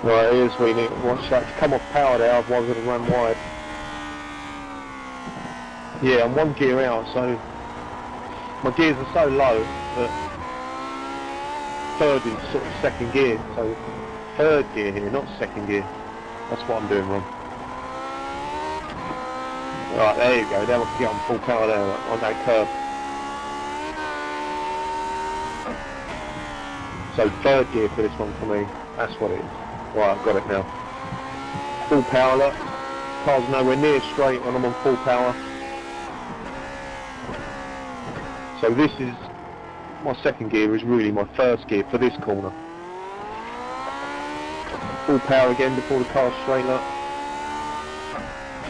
Right, here's where you need to watch that to come off power there, otherwise it'll run wide. Yeah, I'm one gear out, so my gears are so low that third is sort of second gear, so third gear here, not second gear. That's what I'm doing wrong. Right, there you go, now I can get on full power there on that curve. So third gear for this one for me, that's what it is. Right, I've got it now. Full power, look. Car's nowhere near straight when I'm on full power. So this is, my second gear is really my first gear for this corner. Full power again before the car's straight up.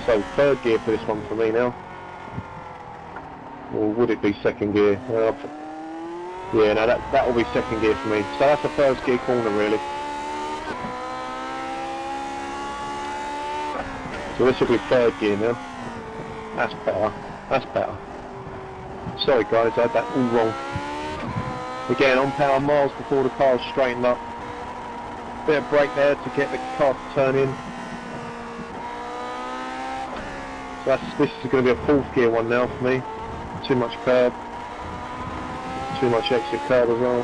So third gear for this one for me now. Or would it be second gear? Yeah, no, that will be second gear for me. So that's the first gear corner really. So this will be third gear now. That's better. That's better. Sorry guys, I had that all wrong. Again, on power miles before the car's straightened up. Bit of brake there to get the car to turn in. So this is going to be a fourth gear one now for me. Too much curb. Too much exit curb as well.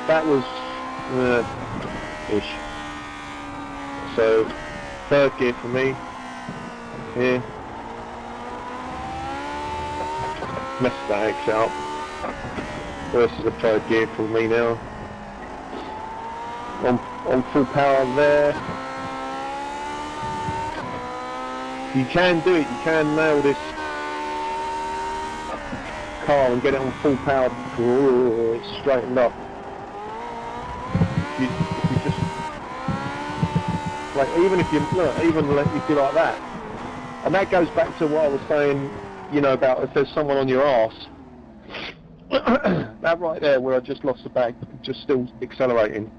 That was ish. So third gear for me here. Messed that exit up. Versus the third gear for me now. On full power there. You can do it, you can nail this car and get it on full power before it's straightened up. If you just, like, even if you look, even if you like that, and that goes back to what I was saying, you know, about if there's someone on your arse. That right there, where I just lost the bag, just still accelerating.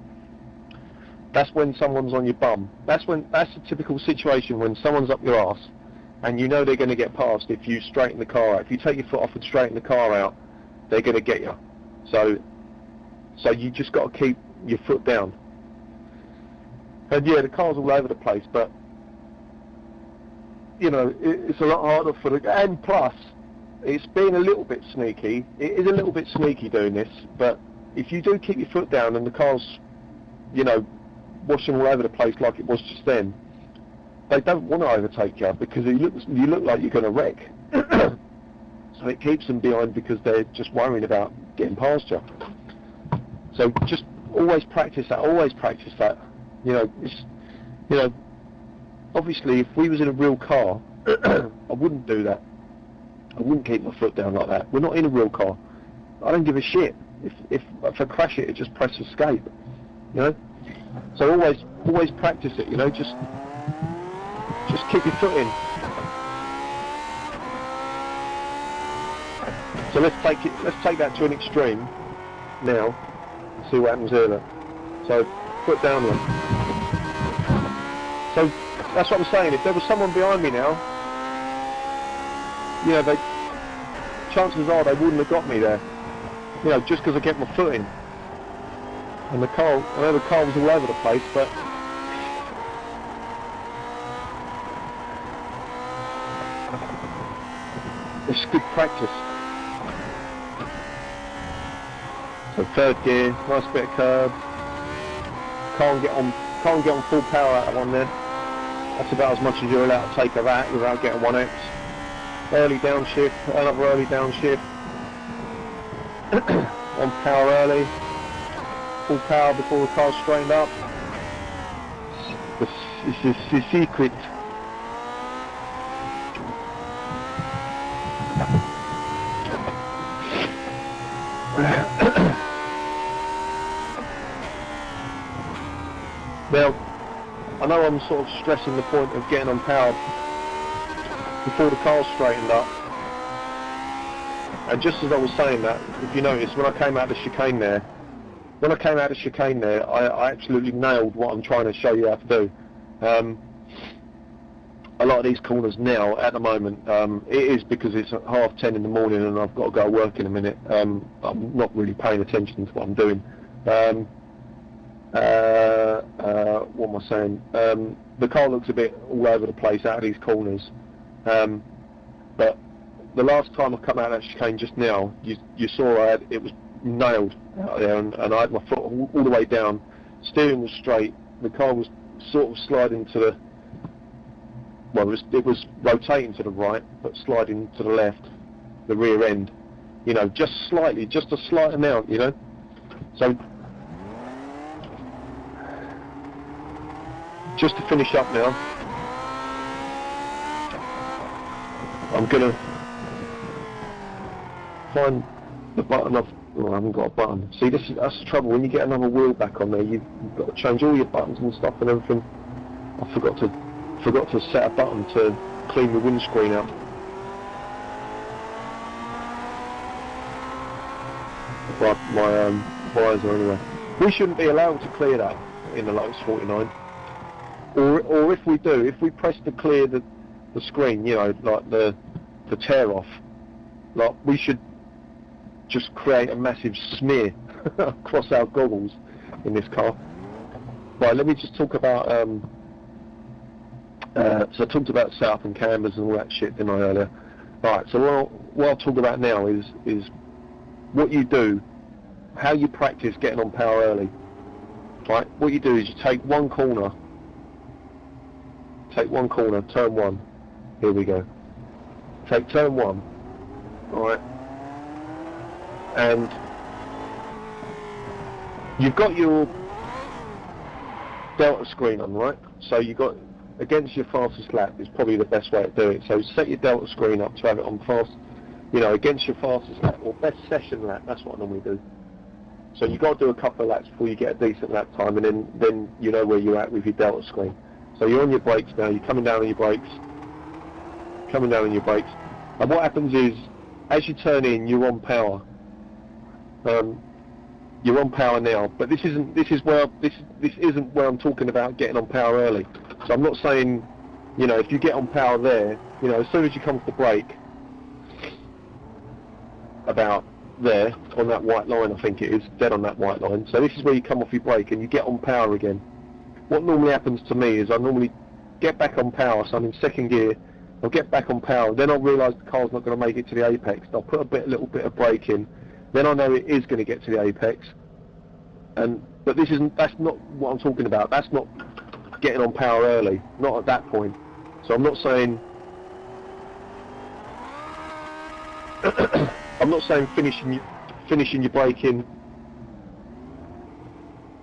That's when someone's on your bum. That's a typical situation when someone's up your arse, and you know they're going to get past if you straighten the car out. If you take your foot off and straighten the car out, they're going to get you. So you just got to keep your foot down. And yeah, the car's all over the place, but you know, it's a lot harder for the, and plus, it's being a little bit sneaky. It is a little bit sneaky doing this, but if you do keep your foot down and the car's, you know, washing all over the place like it was just then, they don't want to overtake you because you look like you're going to wreck. So it keeps them behind because they're just worrying about getting past you. So just always practice that. Always practice that. You know, obviously if we was in a real car, I wouldn't do that. I wouldn't keep my foot down like that. We're not in a real car. I don't give a shit. If I crash it, just press escape. You know. So always practice it. You know, just keep your foot in. So let's take that to an extreme now. See what happens here. Look. So foot down then. So that's what I'm saying. If there was someone behind me now, you know, chances are they wouldn't have got me there. You know, just because I kept my foot in. And the car, I know the car was all over the place, but it's good practice. So third gear, nice bit of curb. Can't get on full power out of one there. That's about as much as you're allowed to take of that without getting 1x. Early downshift, another early downshift. On power early. Full power before the car's straightened up. This is the secret. Now, I know I'm sort of stressing the point of getting on power before the car's straightened up. And just as I was saying that, if you notice, when I came out of the chicane there, I absolutely nailed what I'm trying to show you how to do. a lot of these corners now at the moment. It is because it's 10:30 in the morning and I've got to go to work in a minute. I'm not really paying attention to what I'm doing. What am I saying? The car looks a bit all over the place out of these corners. But the last time I come out of that chicane just now, you saw it was nailed out there, and I had my foot all the way down. Steering was straight. The car was sort of sliding to the, well, it was rotating to the right, but sliding to the left, the rear end, you know, just slightly, just a slight amount, you know. So, just to finish up now, I'm gonna find the button off. Oh, I haven't got a button. See, that's the trouble. When you get another wheel back on there, you've got to change all your buttons and stuff and everything. I forgot to set a button to clean the windscreen out. My visor anyway. We shouldn't be allowed to clear that in the Lotus 49. Or if we do, if we press to clear the screen, you know, like the tear off, like we should just create a massive smear across our goggles in this car. Right, let me just talk about so I talked about setup and cambers and all that shit, didn't I, earlier? Right, so what I'll talk about now is what you do, how you practice getting on power early. Right, what you do is you take one corner, turn one. Here we go. Take turn one, alright, and you've got your delta screen on, right? So you got against your fastest lap is probably the best way to do it. So set your delta screen up to have it on fast, you know, against your fastest lap or best session lap. That's what I normally do. So you got to do a couple of laps before you get a decent lap time, and then you know where you're at with your delta screen. So you're on your brakes now. You're coming down on your brakes. And what happens is, as you turn in, you're on power. You're on power now, but this isn't where I'm talking about getting on power early. So I'm not saying, you know, if you get on power there, you know, as soon as you come to the brake, about there on that white line, I think it is, dead on that white line. So this is where you come off your brake and you get on power again. What normally happens to me is I normally get back on power, so I'm in second gear. I'll get back on power, then I'll realise the car's not going to make it to the apex. I'll put a little bit of brake in, then I know it is going to get to the apex. But that's not what I'm talking about. That's not getting on power early, not at that point. So I'm not saying finishing your braking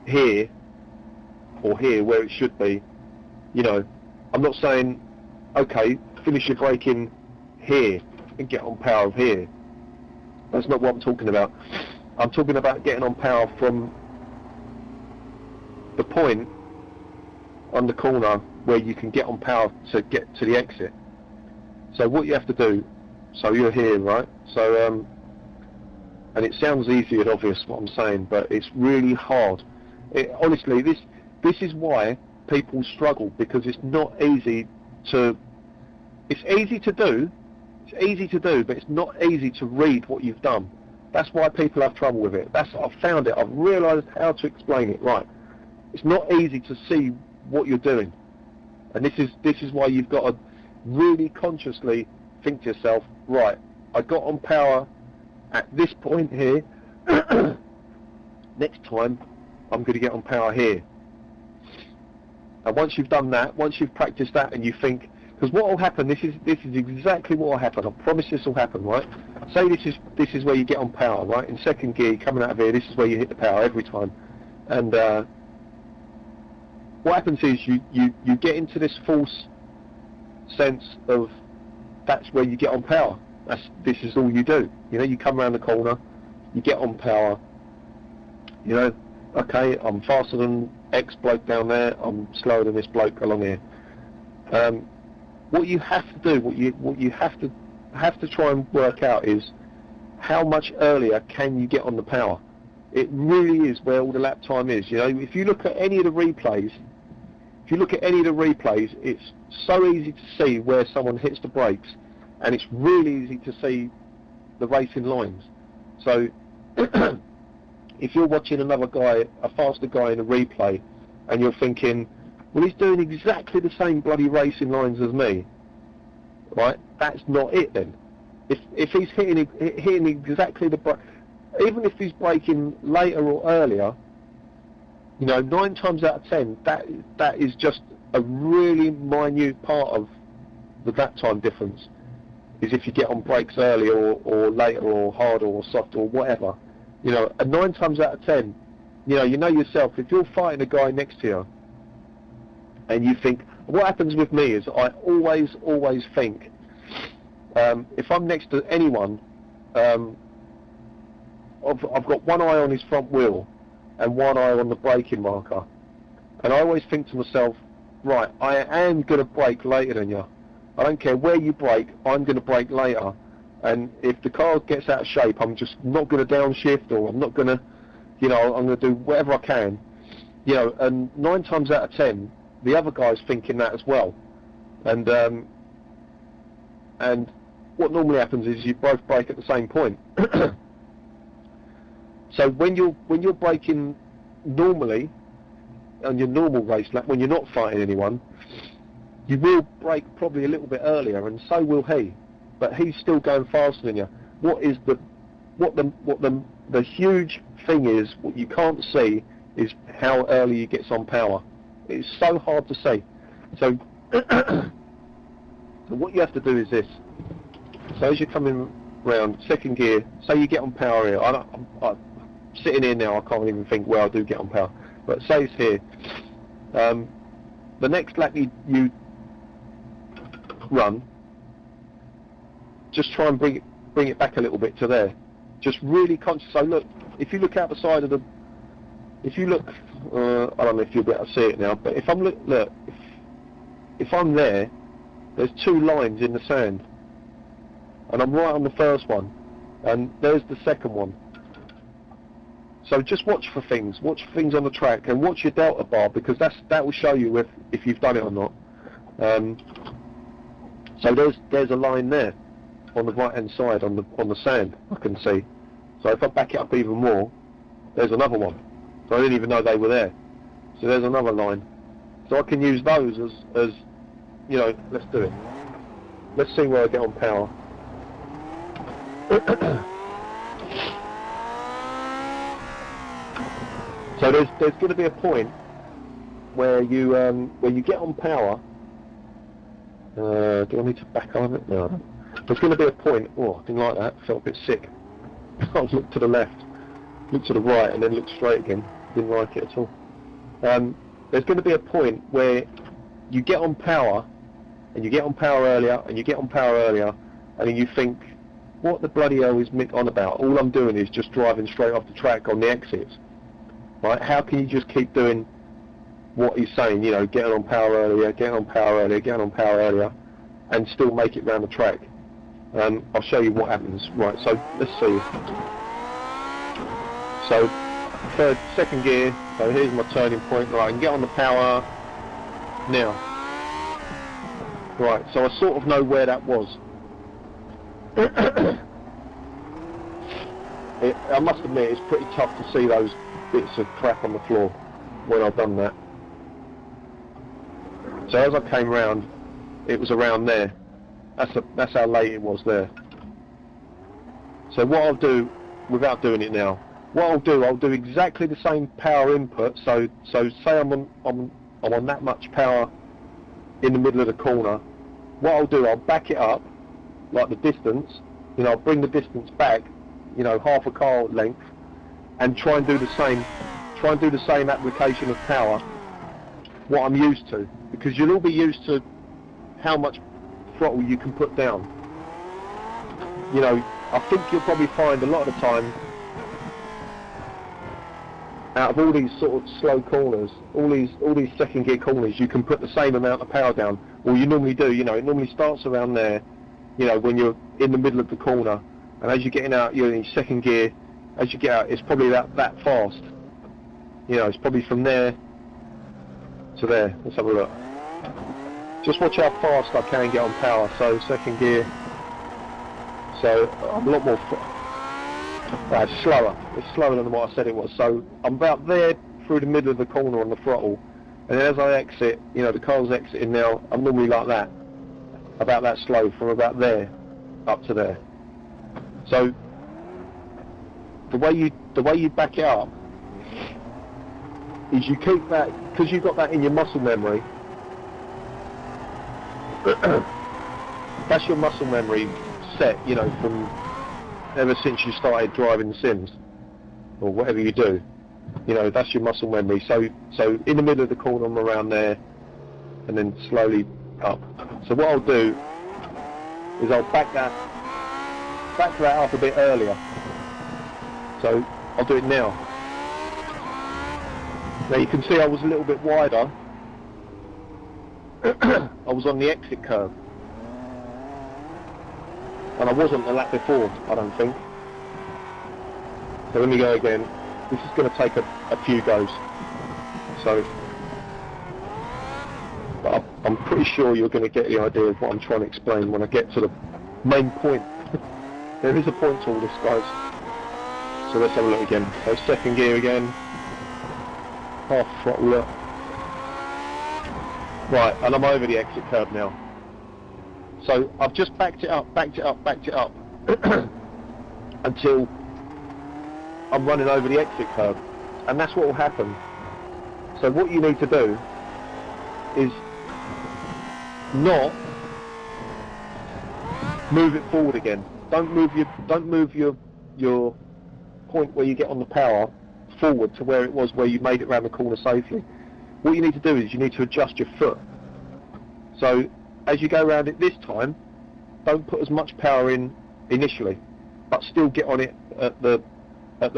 here or here where it should be. You know, I'm not saying, okay, finish your braking here and get on power here. That's not what I'm talking about. I'm talking about getting on power from the point on the corner where you can get on power to get to the exit. So what you have to do, so you're here, right? So, and it sounds easy and obvious what I'm saying, but it's really hard. Honestly, this is why people struggle, because it's not easy to, it's easy to do, but it's not easy to read what you've done. That's why people have trouble with it. I've found it, I've realised how to explain it, right. It's not easy to see what you're doing. And this is why you've got to really consciously think to yourself, right, I got on power at this point here, next time I'm going to get on power here. And once you've done that, once you've practiced that and you think, because what will happen, this is exactly what will happen, I promise this will happen, right? Say this is where you get on power, right? In second gear, coming out of here, this is where you hit the power every time. And what happens is you get into this false sense of that's where you get on power. This is all you do. You know, you come around the corner, you get on power, you know, okay, I'm faster than X bloke down there, I'm slower than this bloke along here. What you have to do, what you have to try and work out is how much earlier can you get on the power. It really is where all the lap time is. You know, if you look at any of the replays, it's so easy to see where someone hits the brakes, and it's really easy to see the racing lines. So if you're watching another guy, a faster guy in a replay, and you're thinking, well, he's doing exactly the same bloody racing lines as me, right? That's not it then. If he's hitting exactly the brake, even if he's braking later or earlier, you know, 9 times out of 10, that is just a really minute part of the lap time difference. Is if you get on brakes early or later or harder or softer or whatever. You know, and 9 times out of 10, you know yourself, if you're fighting a guy next to you and you think, what happens with me is I always think, if I'm next to anyone, I've got one eye on his front wheel and one eye on the braking marker. And I always think to myself, right, I am going to brake later than you. I don't care where you brake, I'm going to brake later. And if the car gets out of shape, I'm just not going to downshift, or I'm not going to, you know, I'm going to do whatever I can. You know, and 9 times out of 10, the other guy's thinking that as well. And what normally happens is you both brake at the same point. So when you're braking normally on your normal race lap, when you're not fighting anyone, you will brake probably a little bit earlier, and so will he. But he's still going faster than you. What the huge thing is, what you can't see, is how early he gets on power. It's so hard to see. So, so what you have to do is this. So as you're coming round second gear, say you get on power here. I'm sitting here now, I can't even think where I do get on power. But say it's here. The next lap you run, just try and bring it back a little bit to there. Just really conscious. So look, if you look out the side of the, if you look, I don't know if you'll be able to see it now, but if I'm look, if I'm there, there's 2 lines in the sand, and I'm right on the first one, and there's the second one. So just watch for things on the track, and watch your delta bar, because that will show you if you've done it or not. So there's a line there on the right hand side on the sand, I can see. So if I back it up even more, there's another one. So I didn't even know they were there. So there's another line. So I can use those as you know, let's do it. Let's see where I get on power. So there's going to be a point where you get on power. Do I need to back on it? No, I don't. There's going to be a point. Oh, I didn't like that. Felt a bit sick. I looked to the left, looked to the right, and then looked straight again. Didn't like it at all. There's going to be a point where you get on power, and you get on power earlier, and you get on power earlier, and then you think, what the bloody hell is Mick on about? All I'm doing is just driving straight off the track on the exits. Right? How can you just keep doing what he's saying, you know, getting on power earlier, getting on power earlier, getting on power earlier, and still make it round the track? I'll show you what happens. Right, so let's see. So second gear, so here's my turning point. Right, I can get on the power now. Right, so I sort of know where that was. I must admit, it's pretty tough to see those bits of crap on the floor when I've done that. So as I came round, it was around there. That's how late it was there. So what I'll do, without doing it now, I'll do exactly the same power input. So say I'm on that much power in the middle of the corner. What I'll do, I'll back it up, like the distance. You know, I'll bring the distance back, you know, half a car length, and try and do the same. Try and do the same application of power, what I'm used to, because you'll all be used to how much throttle you can put down. You know, I think you'll probably find a lot of the time, out of all these sort of slow corners, all these second gear corners, you can put the same amount of power down. Well, you normally do. You know, it normally starts around there. You know, when you're in the middle of the corner, and as you're getting out, you're in second gear. As you get out, it's probably that fast. You know, it's probably from there to there. Let's have a look. Just watch how fast I can get on power. So second gear. So I'm a lot more. It's slower. It's slower than what I said it was. So I'm about there through the middle of the corner on the throttle, and then as I exit, you know, the car's exiting now. I'm normally like that, about that slow from about there up to there. So the way you back it up is you keep that, because you've got that in your muscle memory. That's your muscle memory set, you know, from ever since you started driving the Sims or whatever you do. You know, that's your muscle memory. So in the middle of the corner, I'm around there, and then slowly up. So what I'll do is I'll back that up a bit earlier. So I'll do it now. Now you can see I was a little bit wider. I was on the exit curve, and I wasn't the lap before, I don't think. So let me go again. This is going to take a few goes. So, but I'm pretty sure you're going to get the idea of what I'm trying to explain when I get to the main point. There is a point to all this, guys. So let's have a look again. So second gear again. Half throttle up. Right, and I'm over the exit curve now. So I've just backed it up until I'm running over the exit curve, and that's what will happen. So what you need to do is not move it forward again. Don't move your point where you get on the power forward to where it was where you made it around the corner safely. What you need to do is you need to adjust your foot. So as you go around it this time, don't put as much power in initially, but still get on it at the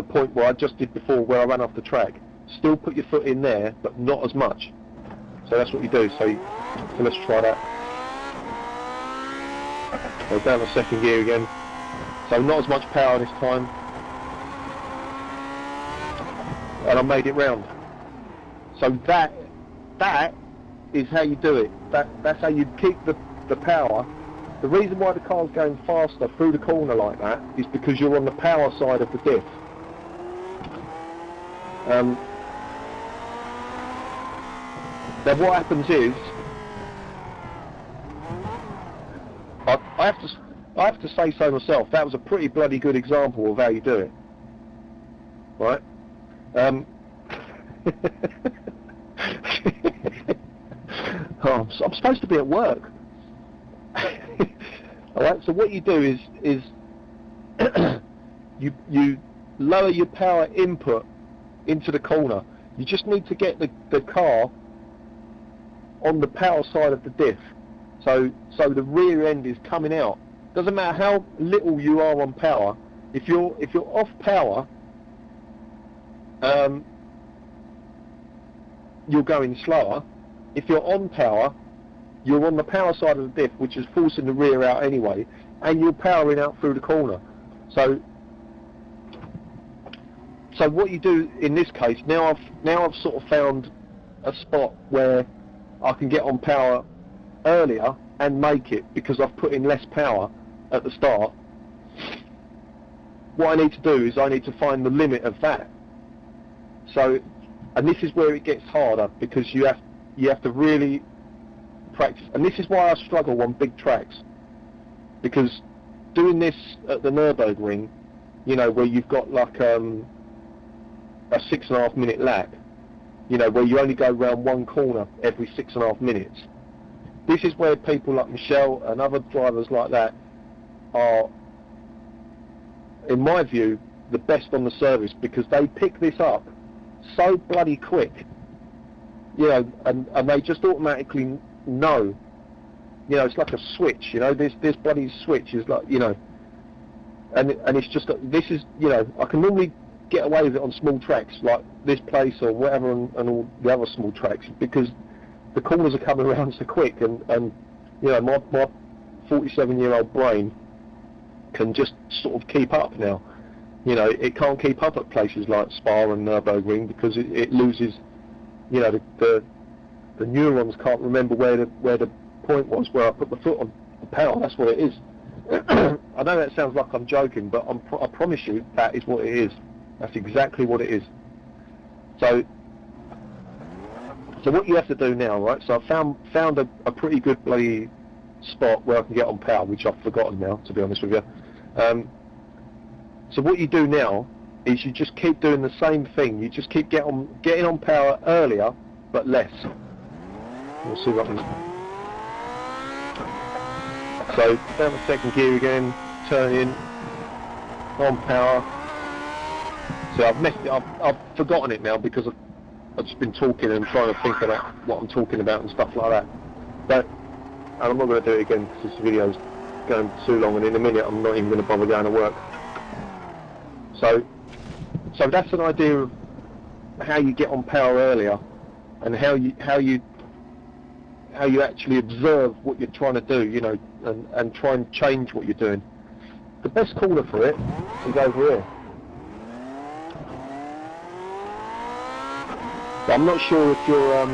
point where I just did before, where I ran off the track. Still put your foot in there, but not as much. So that's what you do. So let's try that. Go down the second gear again. So not as much power this time. And I made it round. So that is how you do it. That's how you keep the power. The reason why the car's going faster through the corner like that is because you're on the power side of the diff. Now what happens is, I have to say so myself, that was a pretty bloody good example of how you do it. Right? Oh, I'm supposed to be at work. Alright, so what you do is you lower your power input into the corner. You just need to get the car on the power side of the diff. So the rear end is coming out. Doesn't matter how little you are on power. If you're off power, you're going slower. If you're on power, you're on the power side of the diff, which is forcing the rear out anyway, and you're powering out through the corner. So what you do in this case, now I've sort of found a spot where I can get on power earlier and make it, because I've put in less power at the start. What I need to do is I need to find the limit of that. So, and this is where it gets harder, because you have to really practice, and this is why I struggle on big tracks, because doing this at the Nürburgring, you know, where you've got like a 6.5 minute lap, you know, where you only go round one corner every 6.5 minutes. This is where people like Michelle and other drivers like that are, in my view, the best on the service, because they pick this up so bloody quick, you know, and they just automatically know, you know, it's like a switch, you know, this bloody switch is like, you know, and it's just, this is, you know, I can normally get away with it on small tracks like this place or whatever, and all the other small tracks, because the corners are coming around so quick, and you know, my 47-year-old brain can just sort of keep up now. You know, it can't keep up at places like Spa and Nürburgring, because it loses, you know, the neurons can't remember where point was where I put my foot on the pedal. That's what it is. I know that sounds like I'm joking, but I promise you that is what it is. That's exactly what it is. So what you have to do now, right? So I found a pretty good bloody spot where I can get on power, which I've forgotten now, to be honest with you. So what you do now is you just keep doing the same thing. You just keep getting on power earlier, but less. We'll see what happens. So down the second gear again, turn in, on power. So I've forgotten it now because I've just been talking and trying to think about what I'm talking about and stuff like that. But and I'm not going to do it again because this video's going too long, and in a minute I'm not even going to bother going to work. So that's an idea of how you get on power earlier, and how you actually observe what you're trying to do, you know, and try and change what you're doing. The best corner for it is over here. But I'm not sure if you're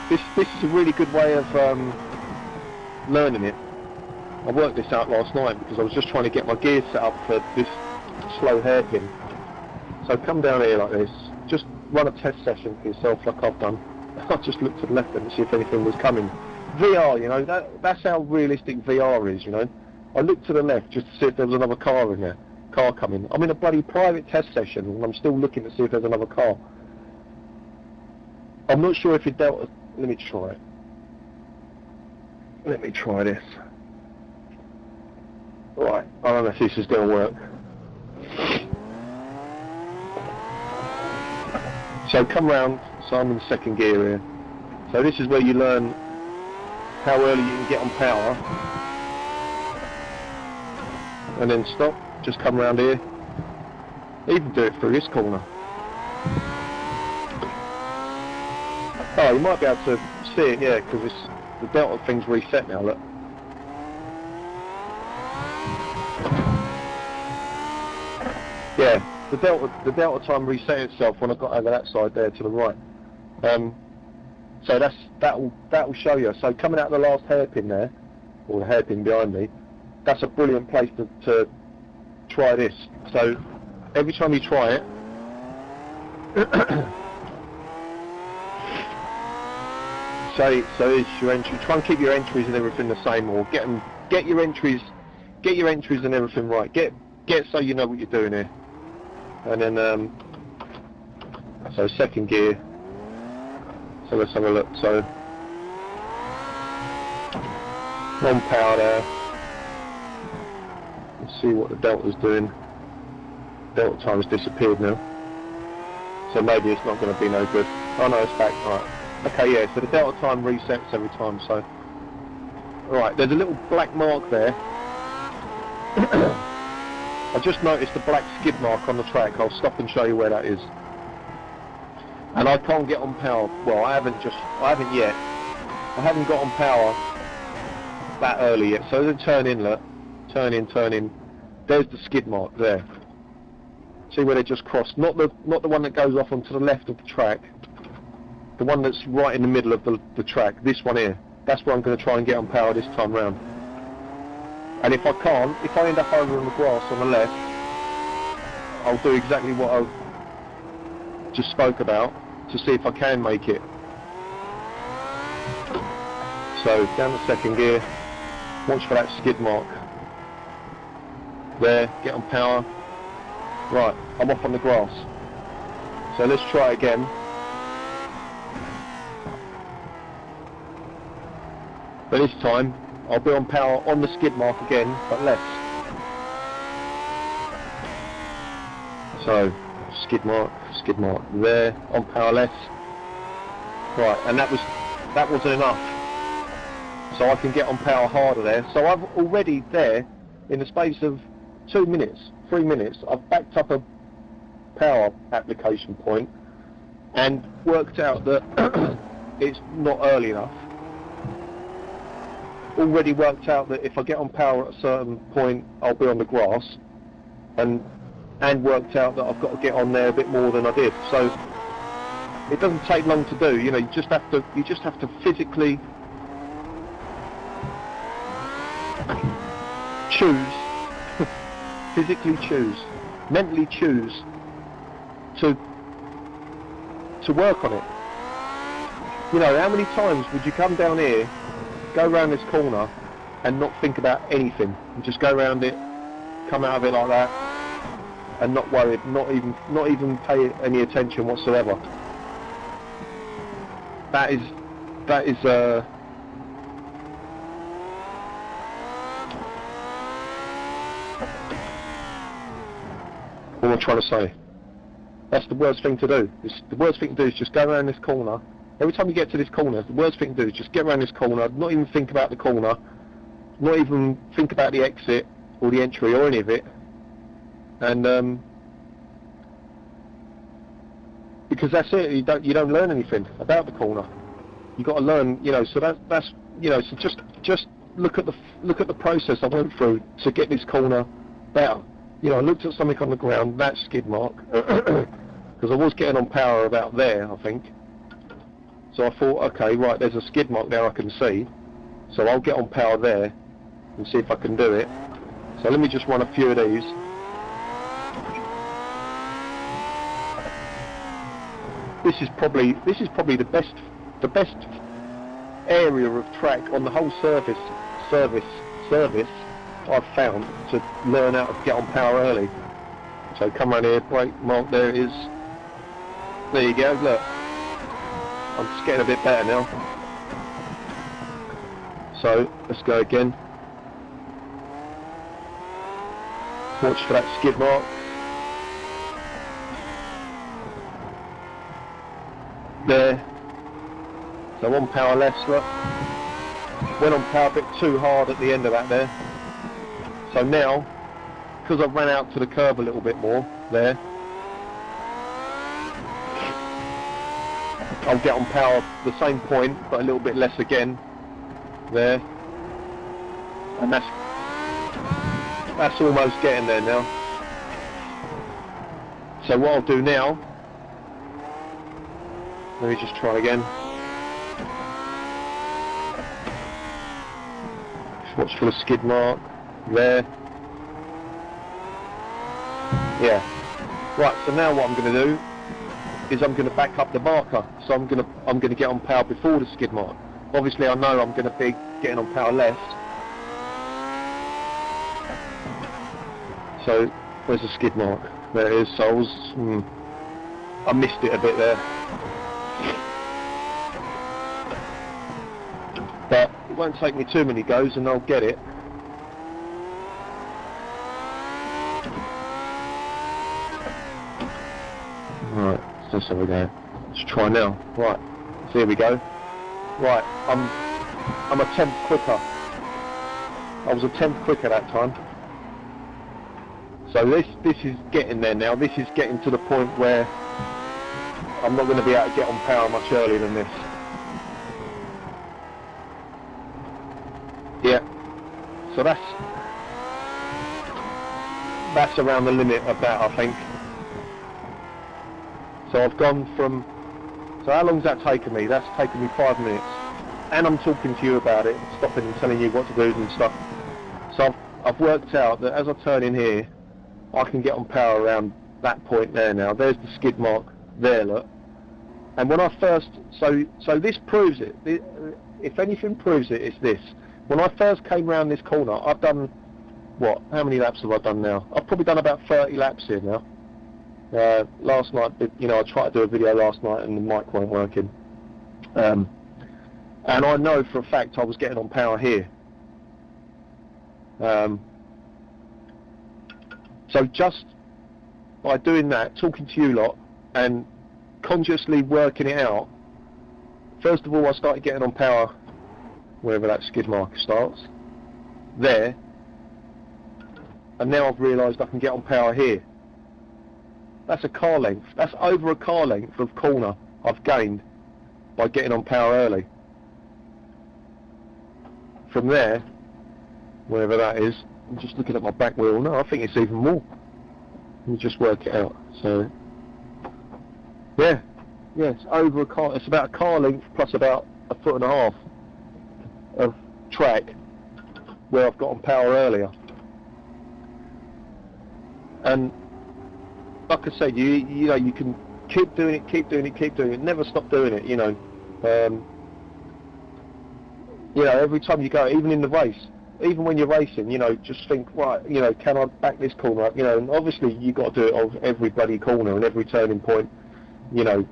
this is a really good way of learning it. I worked this out last night because I was just trying to get my gears set up for this slow hairpin. So come down here like this, just run a test session for yourself like I've done. I just looked to the left and see if anything was coming. VR, you know, that's how realistic VR is, you know. I looked to the left just to see if there was another car in there, coming. I'm in a bloody private test session and I'm still looking to see if there's another car. I'm not sure if it dealt. Let me try it. Let me try this. Right, I don't know if this is going to work. So come round, so I'm in second gear here. So this is where you learn how early you can get on power. And then stop, just come round here. Even do it through this corner. Oh, you might be able to see it, yeah, because the delta thing's reset now, look. Yeah, the delta time reset itself when I got over that side there to the right. So that'll show you. So coming out of the last hairpin there, or the hairpin behind me, that's a brilliant place to try this. So every time you try it, so is your entry. Try and keep your entries and everything the same, or get your entries and everything right. Get so you know what you're doing here. And then so second gear. So let's have a look. So on power there. Let's see what the delta's doing. Delta time has disappeared now. So maybe it's not going to be no good. Oh no, it's back. Right. Okay, yeah. So the delta time resets every time. So right, there's a little black mark there. I just noticed the black skid mark on the track. I'll stop and show you where that is. And I can't get on power. Well, I haven't yet. I haven't got on power that early yet. So then turn in, look. Turn in. There's the skid mark there. See where they just crossed? Not the one that goes off onto the left of the track. The one that's right in the middle of the track. This one here. That's where I'm going to try and get on power this time round. And if I end up over in the grass on the left, I'll do exactly what I just spoke about to see if I can make it. So down the second gear, watch for that skid mark. There, get on power. Right, I'm off on the grass. So let's try it again. But this time, I'll be on power on the skid mark again, but less. So, skid mark there, on power less. Right, and that wasn't enough. So I can get on power harder there. So I've already there, in the space of 2 minutes, 3 minutes, I've backed up a power application point and worked out that it's not early enough. Already worked out that if I get on power at a certain point, I'll be on the grass, and worked out that I've got to get on there a bit more than I did. So it doesn't take long to do. You know, you just have to physically choose, mentally choose to work on it. You know, how many times would you come down here, go around this corner, and not think about anything, and just go around it, come out of it like that, and not worry, not even pay any attention whatsoever. That is what I'm trying to say. That's the worst thing to do. The worst thing to do is just go around this corner. Every time you get to this corner, the worst thing to do is just get around this corner, not even think about the corner, not even think about the exit or the entry or any of it, and because that's it. You don't learn anything about the corner. You got to learn, you know. So that's you know. So just look at the process I went through to get this corner better. You know, I looked at something on the ground, that skid mark, because I was getting on power about there, I think. So I thought, okay, right, there's a skid mark there I can see, so I'll get on power there and see if I can do it. So let me just run a few of these. This is probably the best area of track on the whole service I've found to learn how to get on power early. So come around here, brake mark, there it is. There you go, look. I'm just getting a bit better now. So let's go again. Watch for that skid mark. There. So on power less, look. Went on power a bit too hard at the end of that there. So now, because I've ran out to the curb a little bit more, there, I'll get on power the same point, but a little bit less again, there, and that's almost getting there now. So what I'll do now, let me just try again. Just watch for the skid mark. There. Yeah. Right, so now what I'm going to do is I'm going to back up the marker. So I'm going to get on power before the skid mark. Obviously I know I'm going to be getting on power left. So where's the skid mark? There it is. So I missed it a bit there. But it won't take me too many goes and I'll get it. Right, so there we go. Let's try now. Right, so here we go. Right, I'm a tenth quicker. I was a tenth quicker that time. So this is getting there now. This is getting to the point where I'm not going to be able to get on power much earlier than this. Yeah. So that's around the limit of that, I think. So I've gone from, so how long's that taken me? That's taken me 5 minutes. And I'm talking to you about it, stopping and telling you what to do and stuff. So I've worked out that as I turn in here, I can get on power around that point there now. There's the skid mark there, look. And when I first, so this proves it. If anything proves it, it's this. When I first came round this corner, I've done, what, how many laps have I done now? I've probably done about 30 laps here now. Last night, you know, I tried to do a video last night and the mic weren't working. And I know for a fact I was getting on power here. So just by doing that, talking to you lot, and consciously working it out, first of all I started getting on power wherever that skid mark starts, there, and now I've realised I can get on power here. That's a car length. That's over a car length of corner I've gained by getting on power early. From there, wherever that is, I'm just looking at my back wheel. No, I think it's even more. Let me just work it out. So, yeah. Yeah, it's over a car. It's about a car length plus about 1.5 foot of track where I've got on power earlier. And like I said, you know, you can keep doing it, never stop doing it. You know, every time you go, even in the race, even when you're racing, you know, just think, right, you know, can I back this corner up? You know, and obviously you got to do it on every bloody corner and every turning point. You know,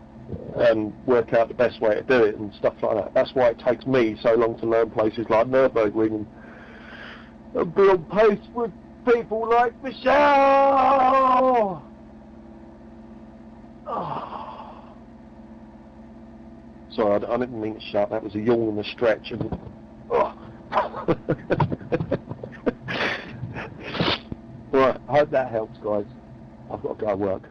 and work out the best way to do it and stuff like that. That's why it takes me so long to learn places like Nürburgring and be on pace with people like Michelle. Oh. Sorry, I didn't mean to shout. That was a yawn and a stretch. And oh. Right, I hope that helps, guys. I've got to go to work.